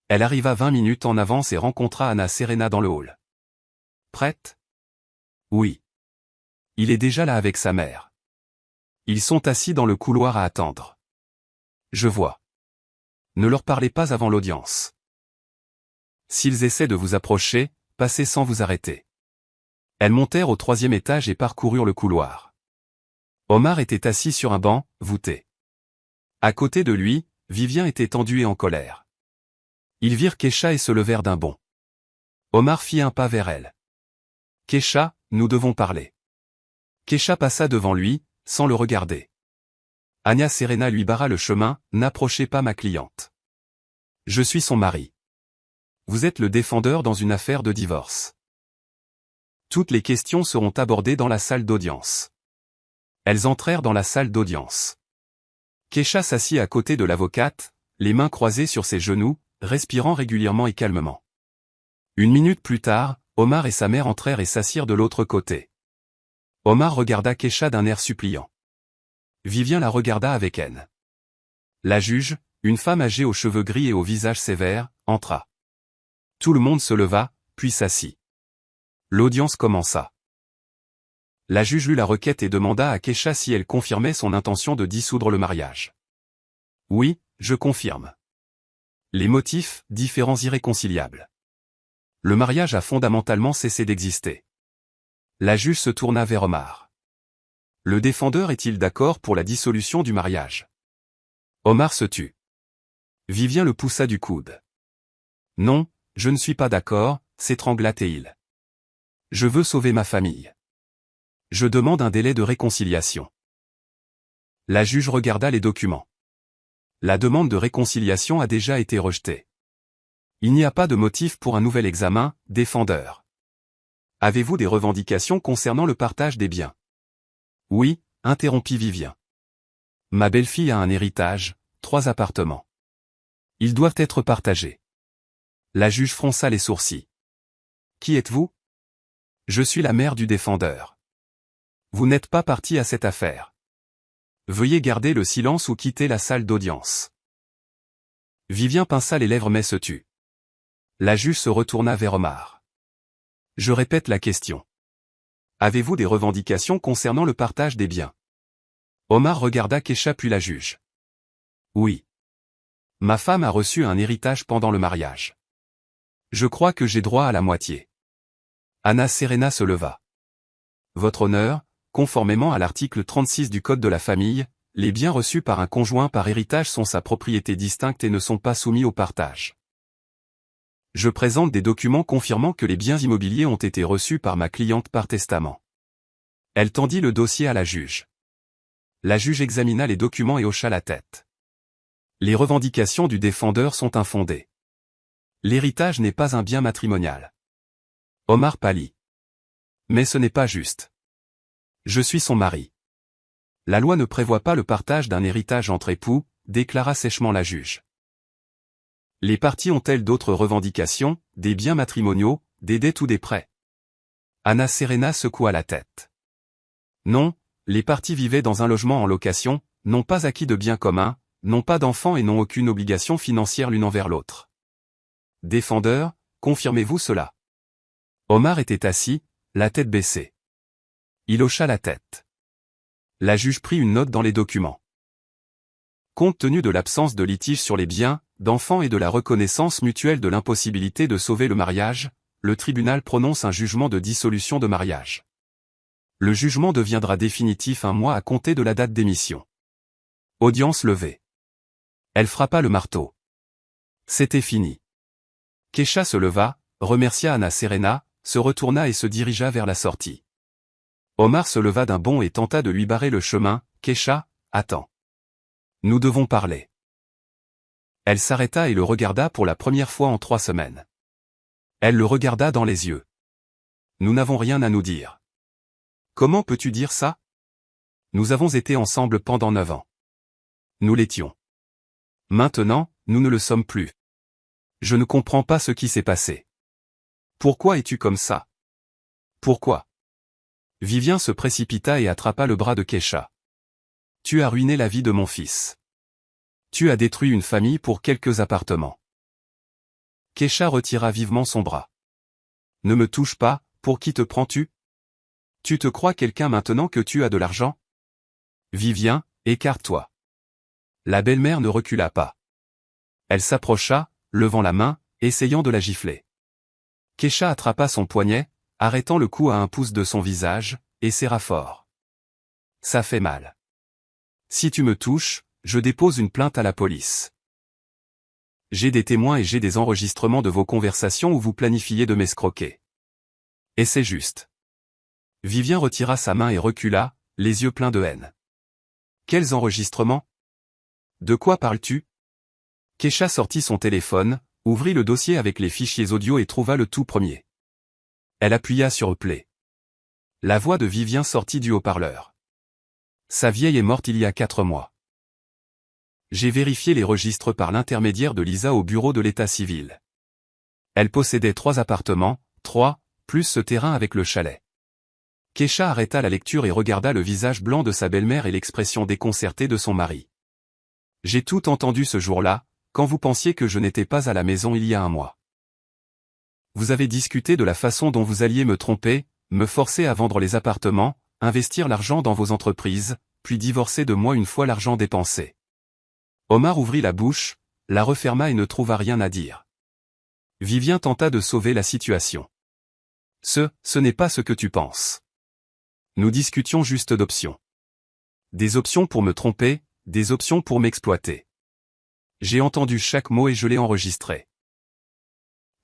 Elle arriva 20 minutes en avance et rencontra Anna Serena dans le hall. Prête? Oui. Il est déjà là avec sa mère. Ils sont assis dans le couloir à attendre. Je vois. Ne leur parlez pas avant l'audience. S'ils essaient de vous approcher, passez sans vous arrêter. Elles montèrent au 3e étage et parcoururent le couloir. Omar était assis sur un banc, voûté. À côté de lui, Vivien était tendu et en colère. Ils virent Kesha et se levèrent d'un bond. Omar fit un pas vers elle. Kesha, nous devons parler. Kesha passa devant lui, sans le regarder. Anna Serena lui barra le chemin, n'approchez pas ma cliente. Je suis son mari. Vous êtes le défendeur dans une affaire de divorce. Toutes les questions seront abordées dans la salle d'audience. Elles entrèrent dans la salle d'audience. Kesha s'assit à côté de l'avocate, les mains croisées sur ses genoux, respirant régulièrement et calmement. 1 minute plus tard, Omar et sa mère entrèrent et s'assirent de l'autre côté. Omar regarda Kesha d'un air suppliant. Vivien la regarda avec haine. La juge, une femme âgée aux cheveux gris et au visage sévère, entra. Tout le monde se leva, puis s'assit. L'audience commença. La juge lut la requête et demanda à Kesha si elle confirmait son intention de dissoudre le mariage. Oui, je confirme. Les motifs, différents irréconciliables. Le mariage a fondamentalement cessé d'exister. La juge se tourna vers Omar. Le défendeur est-il d'accord pour la dissolution du mariage? Omar se tut. Vivien le poussa du coude. Non, je ne suis pas d'accord, s'étrangla-t-il. Je veux sauver ma famille. Je demande un délai de réconciliation. La juge regarda les documents. La demande de réconciliation a déjà été rejetée. Il n'y a pas de motif pour un nouvel examen, défendeur. Avez-vous des revendications concernant le partage des biens? Oui, interrompit Vivien. Ma belle-fille a un héritage, 3 appartements. Ils doivent être partagés. La juge fronça les sourcils. Qui êtes-vous? Je suis la mère du défendeur. Vous n'êtes pas partie à cette affaire. Veuillez garder le silence ou quitter la salle d'audience. Vivien pinça les lèvres mais se tut. La juge se retourna vers Omar. Je répète la question. Avez-vous des revendications concernant le partage des biens? Omar regarda Kesha puis la juge. Oui. Ma femme a reçu un héritage pendant le mariage. Je crois que j'ai droit à la moitié. Anna Serena se leva. Votre honneur, conformément à l'article 36 du Code de la famille, les biens reçus par un conjoint par héritage sont sa propriété distincte et ne sont pas soumis au partage. Je présente des documents confirmant que les biens immobiliers ont été reçus par ma cliente par testament. Elle tendit le dossier à la juge. La juge examina les documents et hocha la tête. Les revendications du défendeur sont infondées. L'héritage n'est pas un bien matrimonial. Omar pâlit. Mais ce n'est pas juste. Je suis son mari. La loi ne prévoit pas le partage d'un héritage entre époux, déclara sèchement la juge. Les parties ont-elles d'autres revendications, des biens matrimoniaux, des dettes ou des prêts? Anna Serena secoua la tête. Non, les parties vivaient dans un logement en location, n'ont pas acquis de biens communs, n'ont pas d'enfants et n'ont aucune obligation financière l'une envers l'autre. Défendeur, confirmez-vous cela? Omar était assis, la tête baissée. Il hocha la tête. La juge prit une note dans les documents. Compte tenu de l'absence de litige sur les biens, d'enfants et de la reconnaissance mutuelle de l'impossibilité de sauver le mariage, le tribunal prononce un jugement de dissolution de mariage. Le jugement deviendra définitif un mois à compter de la date d'émission. Audience levée. Elle frappa le marteau. C'était fini. Kesha se leva, remercia Anna Serena, se retourna et se dirigea vers la sortie. Omar se leva d'un bond et tenta de lui barrer le chemin. Kesha, attends. Nous devons parler. Elle s'arrêta et le regarda pour la première fois en 3 semaines. Elle le regarda dans les yeux. Nous n'avons rien à nous dire. Comment peux-tu dire ça? Nous avons été ensemble pendant 9 ans. Nous l'étions. Maintenant, nous ne le sommes plus. Je ne comprends pas ce qui s'est passé. Pourquoi es-tu comme ça? Pourquoi? Vivien se précipita et attrapa le bras de Kesha. Tu as ruiné la vie de mon fils. Tu as détruit une famille pour quelques appartements. Kesha retira vivement son bras. Ne me touche pas, pour qui te prends-tu? Tu te crois quelqu'un maintenant que tu as de l'argent? Vivien, écarte-toi. La belle-mère ne recula pas. Elle s'approcha, levant la main, essayant de la gifler. Kesha attrapa son poignet, arrêtant le coup à 1 pouce de son visage, et serra fort. Ça fait mal. Si tu me touches, je dépose une plainte à la police. J'ai des témoins et j'ai des enregistrements de vos conversations où vous planifiez de m'escroquer. Et c'est juste. Vivien retira sa main et recula, les yeux pleins de haine. Quels enregistrements? De quoi parles-tu? Kesha sortit son téléphone, ouvrit le dossier avec les fichiers audio et trouva le tout premier. Elle appuya sur play. La voix de Vivien sortit du haut-parleur. Sa vieille est morte il y a 4 mois. J'ai vérifié les registres par l'intermédiaire de Lisa au bureau de l'état civil. Elle possédait 3 appartements, 3, plus ce terrain avec le chalet. Kesha arrêta la lecture et regarda le visage blanc de sa belle-mère et l'expression déconcertée de son mari. J'ai tout entendu ce jour-là, quand vous pensiez que je n'étais pas à la maison il y a un mois. Vous avez discuté de la façon dont vous alliez me tromper, me forcer à vendre les appartements, investir l'argent dans vos entreprises, puis divorcer de moi une fois l'argent dépensé. Omar ouvrit la bouche, la referma et ne trouva rien à dire. Vivien tenta de sauver la situation. Ce n'est pas ce que tu penses. Nous discutions juste d'options. Des options pour me tromper, des options pour m'exploiter. J'ai entendu chaque mot et je l'ai enregistré.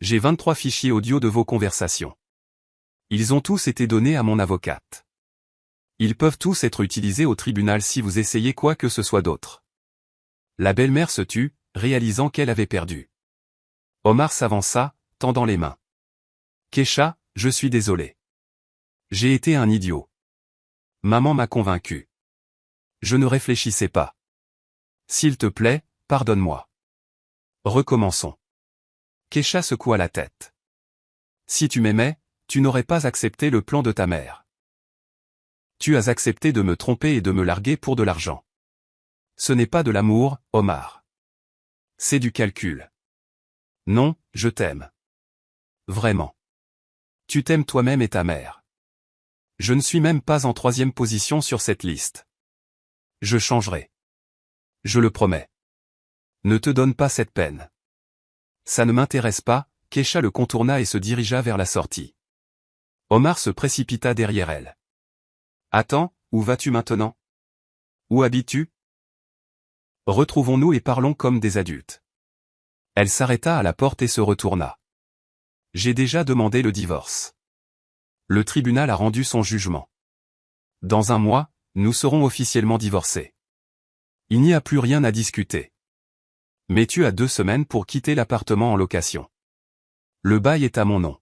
J'ai 23 fichiers audio de vos conversations. Ils ont tous été donnés à mon avocate. Ils peuvent tous être utilisés au tribunal si vous essayez quoi que ce soit d'autre. La belle-mère se tut, réalisant qu'elle avait perdu. Omar s'avança, tendant les mains. Kesha, je suis désolé. J'ai été un idiot. Maman m'a convaincu. Je ne réfléchissais pas. S'il te plaît, pardonne-moi. Recommençons. Kesha secoua la tête. Si tu m'aimais, tu n'aurais pas accepté le plan de ta mère. Tu as accepté de me tromper et de me larguer pour de l'argent. Ce n'est pas de l'amour, Omar. C'est du calcul. Non, je t'aime. Vraiment. Tu t'aimes toi-même et ta mère. Je ne suis même pas en 3e position sur cette liste. Je changerai. Je le promets. Ne te donne pas cette peine. Ça ne m'intéresse pas, Kesha le contourna et se dirigea vers la sortie. Omar se précipita derrière elle. Attends, où vas-tu maintenant? Où habites-tu? Retrouvons-nous et parlons comme des adultes. Elle s'arrêta à la porte et se retourna. J'ai déjà demandé le divorce. Le tribunal a rendu son jugement. Dans un mois, nous serons officiellement divorcés. Il n'y a plus rien à discuter. Mais tu as 2 semaines pour quitter l'appartement en location. Le bail est à mon nom.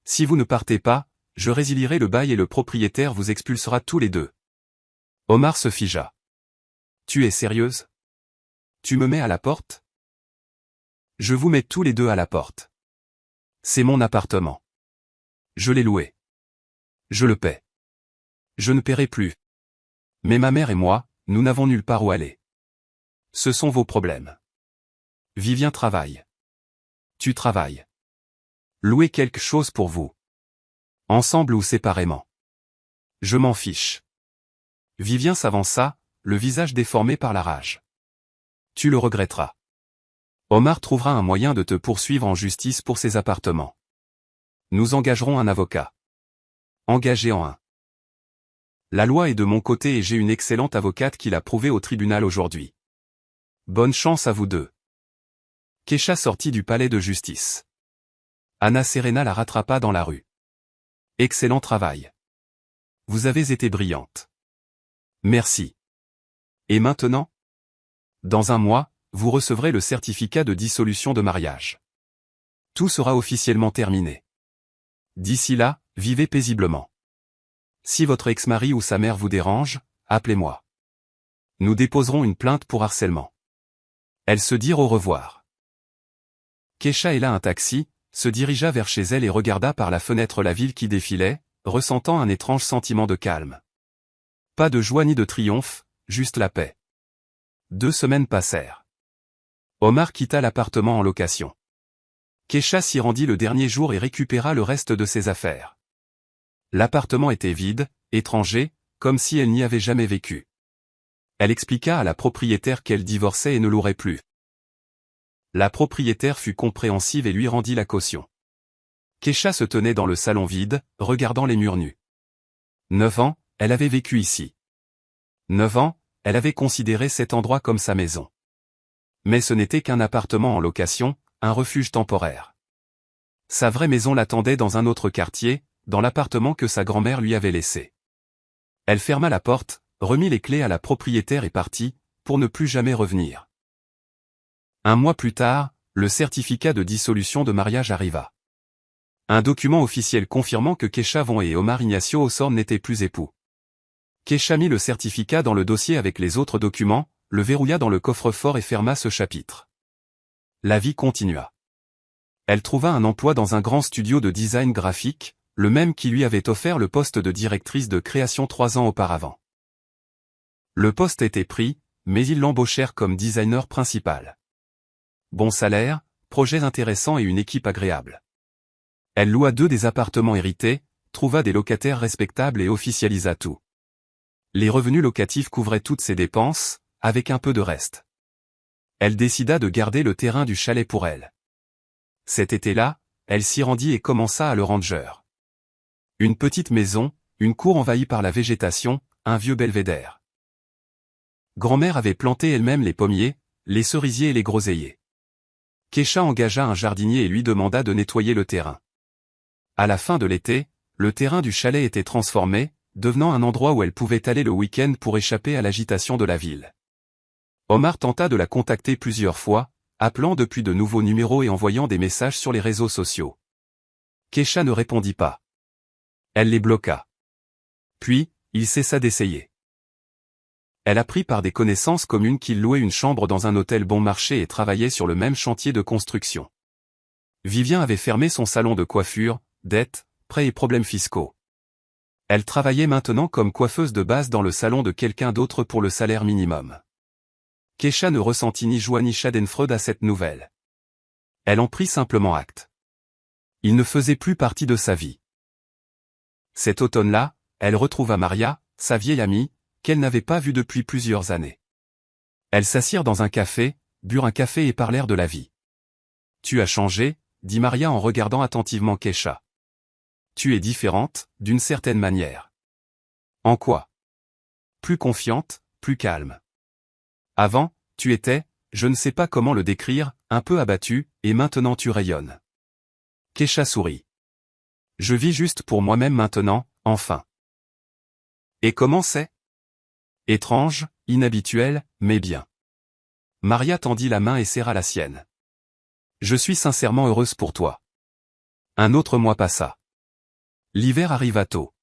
Si vous ne partez pas, je résilierai le bail et le propriétaire vous expulsera tous les deux. Omar se figea. Tu es sérieuse? Tu me mets à la porte? Je vous mets tous les deux à la porte. C'est mon appartement. Je l'ai loué. Je le paie. Je ne paierai plus. Mais ma mère et moi, nous n'avons nulle part où aller. Ce sont vos problèmes. Vivien travaille. Tu travailles. Louez quelque chose pour vous. Ensemble ou séparément. Je m'en fiche. Vivien s'avança, le visage déformé par la rage. Tu le regretteras. Omar trouvera un moyen de te poursuivre en justice pour ces appartements. Nous engagerons un avocat. Engagez-en un. La loi est de mon côté et j'ai une excellente avocate qui l'a prouvé au tribunal aujourd'hui. Bonne chance à vous deux. Kesha sortit du palais de justice. Anna Serena la rattrapa dans la rue. Excellent travail. Vous avez été brillante. Merci. Et maintenant? Dans un mois, vous recevrez le certificat de dissolution de mariage. Tout sera officiellement terminé. D'ici là, vivez paisiblement. Si votre ex-mari ou sa mère vous dérange, appelez-moi. Nous déposerons une plainte pour harcèlement. Elles se dirent au revoir. Kesha héla un taxi, se dirigea vers chez elle et regarda par la fenêtre la ville qui défilait, ressentant un étrange sentiment de calme. Pas de joie ni de triomphe, juste la paix. 2 semaines passèrent. Omar quitta l'appartement en location. Kesha s'y rendit le dernier jour et récupéra le reste de ses affaires. L'appartement était vide, étranger, comme si elle n'y avait jamais vécu. Elle expliqua à la propriétaire qu'elle divorçait et ne louerait plus. La propriétaire fut compréhensive et lui rendit la caution. Kesha se tenait dans le salon vide, regardant les murs nus. 9 ans, elle avait vécu ici. 9 ans, elle avait considéré cet endroit comme sa maison. Mais ce n'était qu'un appartement en location, un refuge temporaire. Sa vraie maison l'attendait dans un autre quartier, dans l'appartement que sa grand-mère lui avait laissé. Elle ferma la porte, remit les clés à la propriétaire et partit, pour ne plus jamais revenir. Un mois plus tard, le certificat de dissolution de mariage arriva. Un document officiel confirmant que Kesha Von et Omar Ignacio Osorn n'étaient plus époux. Kesha mit le certificat dans le dossier avec les autres documents, le verrouilla dans le coffre-fort et ferma ce chapitre. La vie continua. Elle trouva un emploi dans un grand studio de design graphique, le même qui lui avait offert le poste de directrice de création 3 ans auparavant. Le poste était pris, mais ils l'embauchèrent comme designer principal. Bon salaire, projets intéressants et une équipe agréable. Elle loua 2 des appartements hérités, trouva des locataires respectables et officialisa tout. Les revenus locatifs couvraient toutes ses dépenses, avec un peu de reste. Elle décida de garder le terrain du chalet pour elle. Cet été-là, elle s'y rendit et commença à le ranger. Une petite maison, une cour envahie par la végétation, un vieux belvédère. Grand-mère avait planté elle-même les pommiers, les cerisiers et les groseilliers. Keisha engagea un jardinier et lui demanda de nettoyer le terrain. À la fin de l'été, le terrain du chalet était transformé, devenant un endroit où elle pouvait aller le week-end pour échapper à l'agitation de la ville. Omar tenta de la contacter plusieurs fois, appelant depuis de nouveaux numéros et envoyant des messages sur les réseaux sociaux. Keisha ne répondit pas. Elle les bloqua. Puis, il cessa d'essayer. Elle apprit par des connaissances communes qu'il louait une chambre dans un hôtel bon marché et travaillait sur le même chantier de construction. Vivien avait fermé son salon de coiffure, dettes, prêts et problèmes fiscaux. Elle travaillait maintenant comme coiffeuse de base dans le salon de quelqu'un d'autre pour le salaire minimum. Keisha ne ressentit ni joie ni schadenfreude à cette nouvelle. Elle en prit simplement acte. Il ne faisait plus partie de sa vie. Cet automne-là, elle retrouva Maria, sa vieille amie, qu'elle n'avait pas vue depuis plusieurs années. Elles s'assirent dans un café, burent un café et parlèrent de la vie. « Tu as changé » dit Maria en regardant attentivement Keisha. « Tu es différente, d'une certaine manière. »« En quoi ?»« Plus confiante, plus calme. Avant, tu étais, je ne sais pas comment le décrire, un peu abattue, et maintenant tu rayonnes. » Keisha sourit. « Je vis juste pour moi-même maintenant, enfin. » « Et comment c'est ? » « Étrange, inhabituel, mais bien. » Maria tendit la main et serra la sienne. « Je suis sincèrement heureuse pour toi. » Un autre mois passa. L'hiver arriva tôt.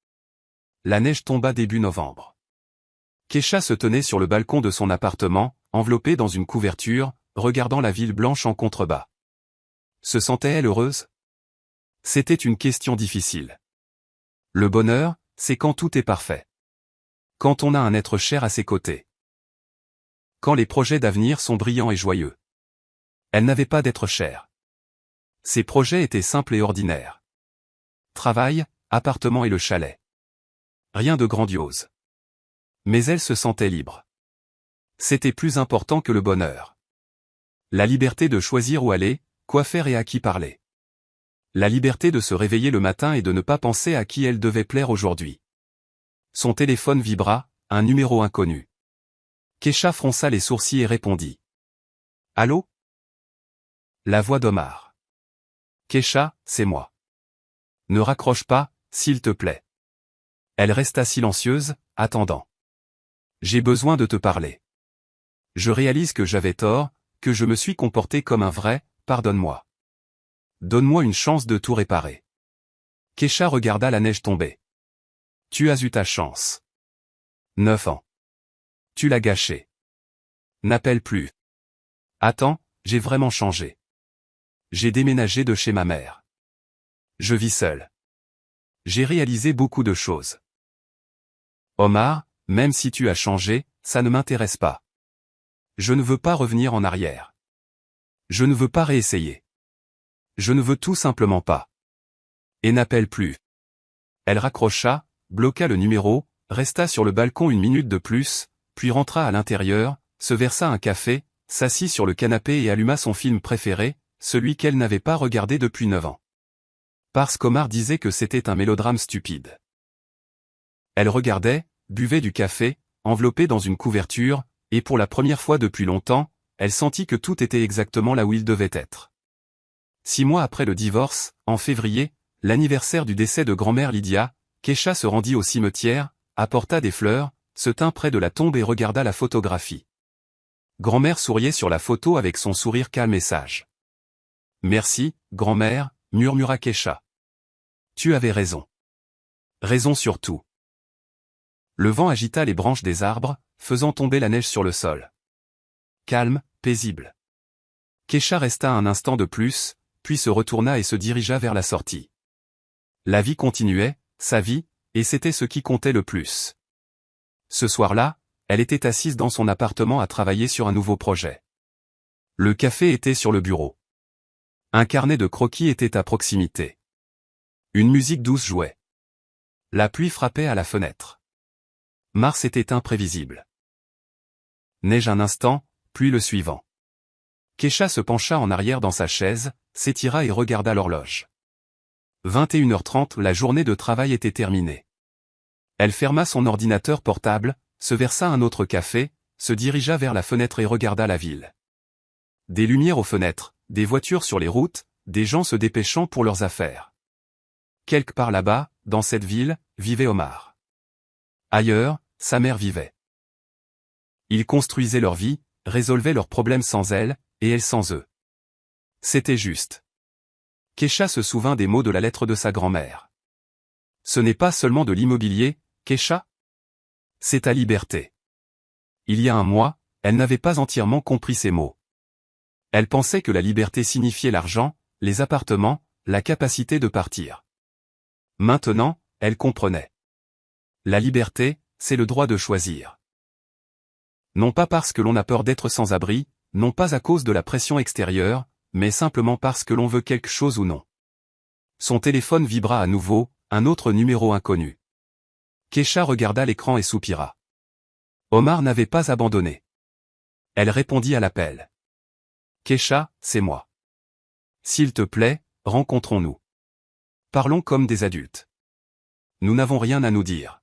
La neige tomba début novembre. Keisha se tenait sur le balcon de son appartement, enveloppée dans une couverture, regardant la ville blanche en contrebas. Se sentait-elle heureuse ? C'était une question difficile. Le bonheur, c'est quand tout est parfait. Quand on a un être cher à ses côtés. Quand les projets d'avenir sont brillants et joyeux. Elle n'avait pas d'être cher. Ses projets étaient simples et ordinaires. Travail, appartement et le chalet. Rien de grandiose. Mais elle se sentait libre. C'était plus important que le bonheur. La liberté de choisir où aller, quoi faire et à qui parler. La liberté de se réveiller le matin et de ne pas penser à qui elle devait plaire aujourd'hui. Son téléphone vibra, un numéro inconnu. Keisha fronça les sourcils et répondit. « Allô ?» La voix d'Omar. « Keisha, c'est moi. Ne raccroche pas, s'il te plaît. » Elle resta silencieuse, attendant. « J'ai besoin de te parler. Je réalise que j'avais tort, que je me suis comporté comme un vrai, pardonne-moi. Donne-moi une chance de tout réparer. » Keisha regarda la neige tomber. « Tu as eu ta chance. 9 ans. Tu l'as gâché. N'appelle plus. Attends, j'ai vraiment changé. J'ai déménagé de chez ma mère. Je vis seul. J'ai réalisé beaucoup de choses. Omar, même si tu as changé, ça ne m'intéresse pas. Je ne veux pas revenir en arrière. Je ne veux pas réessayer. Je ne veux tout simplement pas. Et n'appelle plus. » Elle raccrocha, bloqua le numéro, resta sur le balcon une minute de plus, puis rentra à l'intérieur, se versa un café, s'assit sur le canapé et alluma son film préféré, celui qu'elle n'avait pas regardé depuis 9 ans. Parce qu'Omar disait que c'était un mélodrame stupide. Elle regardait, buvait du café, enveloppée dans une couverture, et pour la première fois depuis longtemps, elle sentit que tout était exactement là où il devait être. 6 mois après le divorce, en février, l'anniversaire du décès de grand-mère Lydia, Keisha se rendit au cimetière, apporta des fleurs, se tint près de la tombe et regarda la photographie. Grand-mère souriait sur la photo avec son sourire calme et sage. « Merci, grand-mère » murmura Keisha. « Tu avais raison. Raison sur tout. » Le vent agita les branches des arbres, faisant tomber la neige sur le sol. Calme, paisible. Keisha resta un instant de plus, puis se retourna et se dirigea vers la sortie. La vie continuait, sa vie, et c'était ce qui comptait le plus. Ce soir-là, elle était assise dans son appartement à travailler sur un nouveau projet. Le café était sur le bureau. Un carnet de croquis était à proximité. Une musique douce jouait. La pluie frappait à la fenêtre. Mars était imprévisible. Neige un instant, puis le suivant. Keisha se pencha en arrière dans sa chaise, s'étira et regarda l'horloge. 21h30, la journée de travail était terminée. Elle ferma son ordinateur portable, se versa un autre café, se dirigea vers la fenêtre et regarda la ville. Des lumières aux fenêtres, des voitures sur les routes, des gens se dépêchant pour leurs affaires. Quelque part là-bas, dans cette ville, vivait Omar. Ailleurs, sa mère vivait. Ils construisaient leur vie, résolvaient leurs problèmes sans elle, et elle sans eux. C'était juste. Keisha se souvint des mots de la lettre de sa grand-mère. Ce n'est pas seulement de l'immobilier, Keisha? C'est ta liberté. Il y a un mois, elle n'avait pas entièrement compris ces mots. Elle pensait que la liberté signifiait l'argent, les appartements, la capacité de partir. Maintenant, elle comprenait. La liberté, c'est le droit de choisir. Non pas parce que l'on a peur d'être sans abri, non pas à cause de la pression extérieure, mais simplement parce que l'on veut quelque chose ou non. Son téléphone vibra à nouveau, un autre numéro inconnu. Keisha regarda l'écran et soupira. Omar n'avait pas abandonné. Elle répondit à l'appel. Keisha, c'est moi. S'il te plaît, rencontrons-nous. Parlons comme des adultes. Nous n'avons rien à nous dire.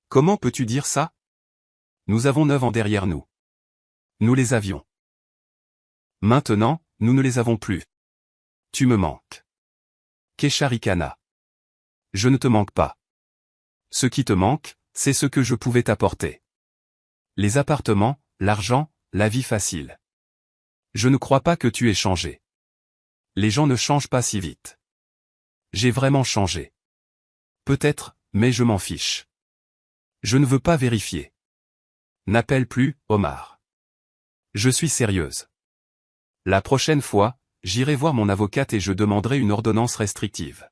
Comment peux-tu dire ça? Nous avons 9 ans derrière nous. Nous les avions. Maintenant, nous ne les avons plus. Tu me manques. Keisha ricana. Je ne te manque pas. Ce qui te manque, c'est ce que je pouvais t'apporter. Les appartements, l'argent, la vie facile. Je ne crois pas que tu aies changé. Les gens ne changent pas si vite. J'ai vraiment changé. Peut-être, mais je m'en fiche. Je ne veux pas vérifier. N'appelle plus, Omar. Je suis sérieuse. La prochaine fois, j'irai voir mon avocate et je demanderai une ordonnance restrictive.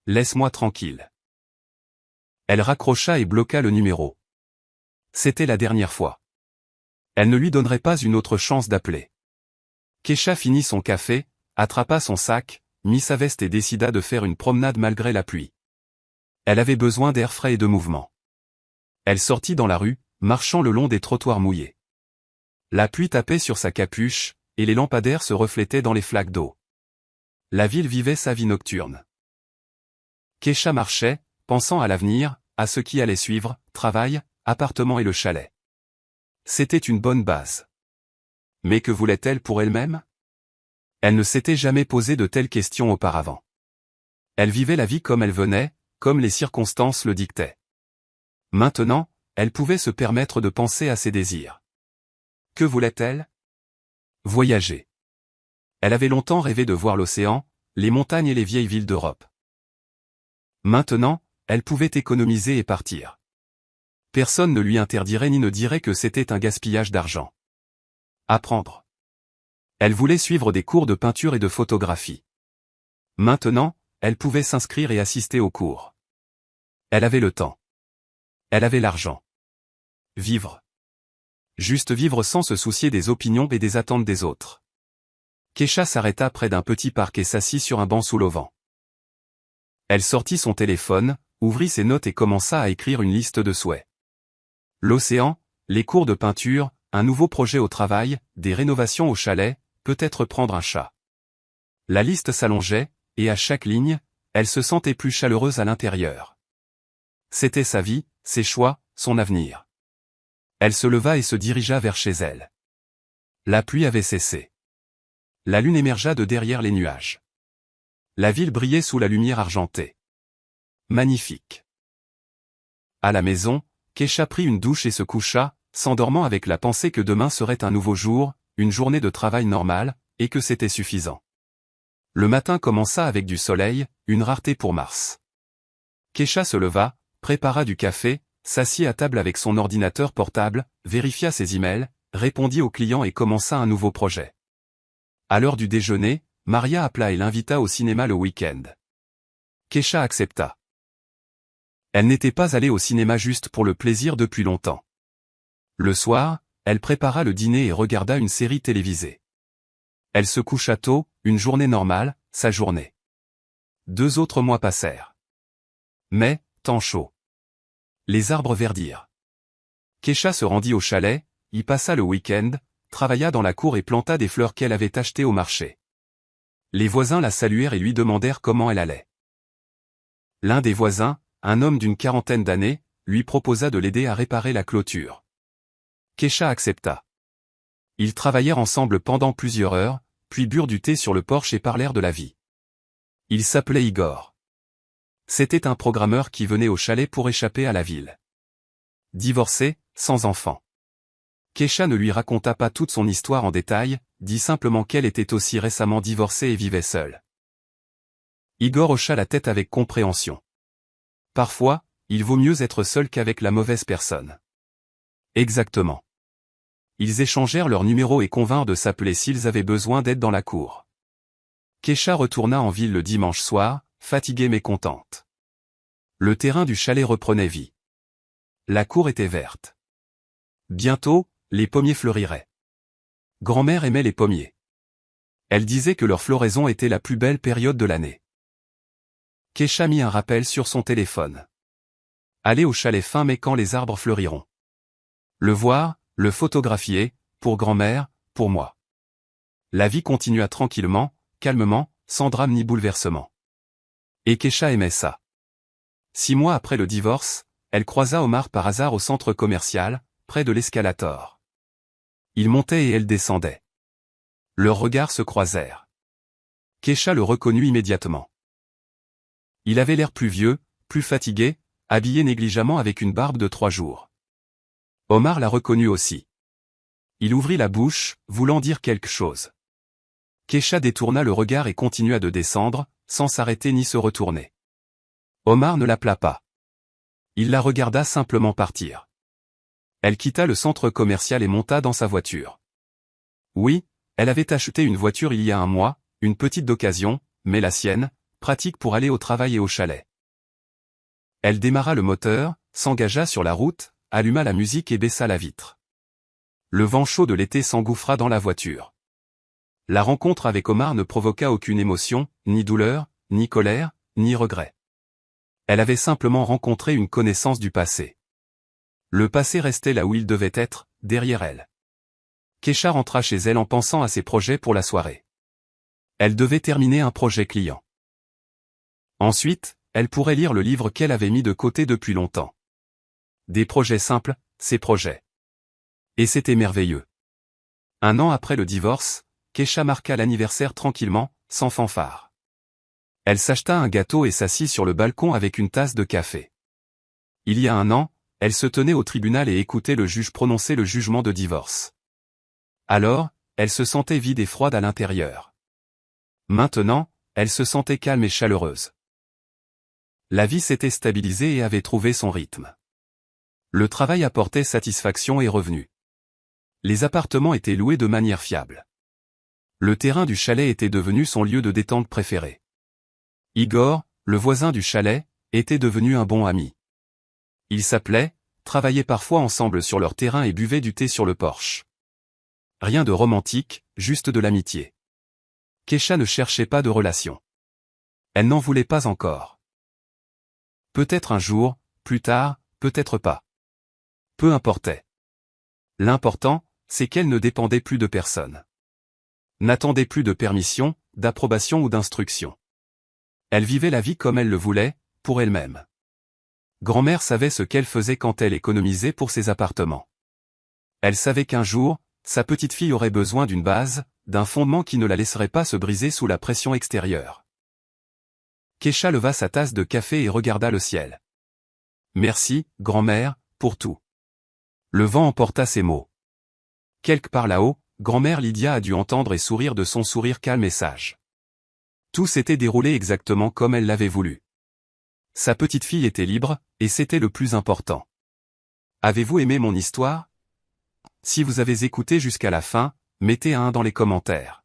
Laisse-moi tranquille. Elle raccrocha et bloqua le numéro. C'était la dernière fois. Elle ne lui donnerait pas une autre chance d'appeler. Keisha finit son café, attrapa son sac, mit sa veste et décida de faire une promenade malgré la pluie. Elle avait besoin d'air frais et de mouvement. Elle sortit dans la rue, marchant le long des trottoirs mouillés. La pluie tapait sur sa capuche, et les lampadaires se reflétaient dans les flaques d'eau. La ville vivait sa vie nocturne. Keisha marchait, pensant à l'avenir, à ce qui allait suivre, travail, appartement et le chalet. C'était une bonne base. Mais que voulait-elle pour elle-même? Elle ne s'était jamais posé de telles questions auparavant. Elle vivait la vie comme elle venait, comme les circonstances le dictaient. Maintenant, elle pouvait se permettre de penser à ses désirs. Que voulait-elle? Voyager. Elle avait longtemps rêvé de voir l'océan, les montagnes et les vieilles villes d'Europe. Maintenant, elle pouvait économiser et partir. Personne ne lui interdirait ni ne dirait que c'était un gaspillage d'argent. Apprendre. Elle voulait suivre des cours de peinture et de photographie. Maintenant, elle pouvait s'inscrire et assister aux cours. Elle avait le temps. Elle avait l'argent. Vivre. Juste vivre sans se soucier des opinions et des attentes des autres. Keisha s'arrêta près d'un petit parc et s'assit sur un banc sous l'auvent. Elle sortit son téléphone, ouvrit ses notes et commença à écrire une liste de souhaits. L'océan, les cours de peinture, un nouveau projet au travail, des rénovations au chalet, peut-être prendre un chat. La liste s'allongeait, et à chaque ligne, elle se sentait plus chaleureuse à l'intérieur. C'était sa vie, ses choix, son avenir. Elle se leva et se dirigea vers chez elle. La pluie avait cessé. La lune émergea de derrière les nuages. La ville brillait sous la lumière argentée. Magnifique. À la maison, Keisha prit une douche et se coucha, s'endormant avec la pensée que demain serait un nouveau jour, une journée de travail normale, et que c'était suffisant. Le matin commença avec du soleil, une rareté pour Mars. Keisha se leva, prépara du café, s'assit à table avec son ordinateur portable, vérifia ses emails, répondit aux clients et commença un nouveau projet. À l'heure du déjeuner, Maria appela et l'invita au cinéma le week-end. Kesha accepta. Elle n'était pas allée au cinéma juste pour le plaisir depuis longtemps. Le soir, elle prépara le dîner et regarda une série télévisée. Elle se coucha tôt, une journée normale, sa journée. 2 autres mois passèrent. Mais, temps chaud. Les arbres verdirent. Kesha se rendit au chalet, y passa le week-end, travailla dans la cour et planta des fleurs qu'elle avait achetées au marché. Les voisins la saluèrent et lui demandèrent comment elle allait. L'un des voisins, un homme d'une 40aine d'années, lui proposa de l'aider à réparer la clôture. Kesha accepta. Ils travaillèrent ensemble pendant plusieurs heures, puis burent du thé sur le porche et parlèrent de la vie. Il s'appelait Igor. C'était un programmeur qui venait au chalet pour échapper à la ville. Divorcé, sans enfant. Kesha ne lui raconta pas toute son histoire en détail, dit simplement qu'elle était aussi récemment divorcée et vivait seule. Igor hocha la tête avec compréhension. Parfois, il vaut mieux être seul qu'avec la mauvaise personne. Exactement. Ils échangèrent leurs numéros et convinrent de s'appeler s'ils avaient besoin d'aide dans la cour. Kesha retourna en ville le dimanche soir, fatiguée mais contente. Le terrain du chalet reprenait vie. La cour était verte. Bientôt, les pommiers fleuriraient. Grand-mère aimait les pommiers. Elle disait que leur floraison était la plus belle période de l'année. Kesha mit un rappel sur son téléphone. Aller au chalet fin mai quand les arbres fleuriront. Le voir, le photographier, pour grand-mère, pour moi. La vie continua tranquillement, calmement, sans drame ni bouleversement. Et Kesha aimait ça. 6 mois après le divorce, elle croisa Omar par hasard au centre commercial, près de l'escalator. Il montait et elle descendait. Leurs regards se croisèrent. Kesha le reconnut immédiatement. Il avait l'air plus vieux, plus fatigué, habillé négligemment avec une barbe de 3 jours. Omar la reconnut aussi. Il ouvrit la bouche, voulant dire quelque chose. Kesha détourna le regard et continua de descendre, sans s'arrêter ni se retourner. Omar ne l'appela pas. Il la regarda simplement partir. Elle quitta le centre commercial et monta dans sa voiture. Oui, elle avait acheté une voiture il y a 1 mois, une petite d'occasion, mais la sienne, pratique pour aller au travail et au chalet. Elle démarra le moteur, s'engagea sur la route, alluma la musique et baissa la vitre. Le vent chaud de l'été s'engouffra dans la voiture. La rencontre avec Omar ne provoqua aucune émotion, ni douleur, ni colère, ni regret. Elle avait simplement rencontré une connaissance du passé. Le passé restait là où il devait être, derrière elle. Kesha rentra chez elle en pensant à ses projets pour la soirée. Elle devait terminer un projet client. Ensuite, elle pourrait lire le livre qu'elle avait mis de côté depuis longtemps. Des projets simples, ces projets. Et c'était merveilleux. 1 an après le divorce, Kesha marqua l'anniversaire tranquillement, sans fanfare. Elle s'acheta un gâteau et s'assit sur le balcon avec une tasse de café. Il y a 1 an, elle se tenait au tribunal et écoutait le juge prononcer le jugement de divorce. Alors, elle se sentait vide et froide à l'intérieur. Maintenant, elle se sentait calme et chaleureuse. La vie s'était stabilisée et avait trouvé son rythme. Le travail apportait satisfaction et revenus. Les appartements étaient loués de manière fiable. Le terrain du chalet était devenu son lieu de détente préféré. Igor, le voisin du chalet, était devenu un bon ami. Ils s'appelaient, travaillaient parfois ensemble sur leur terrain et buvaient du thé sur le porche. Rien de romantique, juste de l'amitié. Kesha ne cherchait pas de relation. Elle n'en voulait pas encore. Peut-être un jour, plus tard, peut-être pas. Peu importait. L'important, c'est qu'elle ne dépendait plus de personne. N'attendait plus de permission, d'approbation ou d'instruction. Elle vivait la vie comme elle le voulait, pour elle-même. Grand-mère savait ce qu'elle faisait quand elle économisait pour ses appartements. Elle savait qu'un jour, sa petite fille aurait besoin d'une base, d'un fondement qui ne la laisserait pas se briser sous la pression extérieure. Kesha leva sa tasse de café et regarda le ciel. Merci, grand-mère, pour tout. Le vent emporta ces mots. Quelque part là-haut, grand-mère Lydia a dû entendre et sourire de son sourire calme et sage. Tout s'était déroulé exactement comme elle l'avait voulu. Sa petite fille était libre, et c'était le plus important. Avez-vous aimé mon histoire? Si vous avez écouté jusqu'à la fin, mettez un 1 dans les commentaires.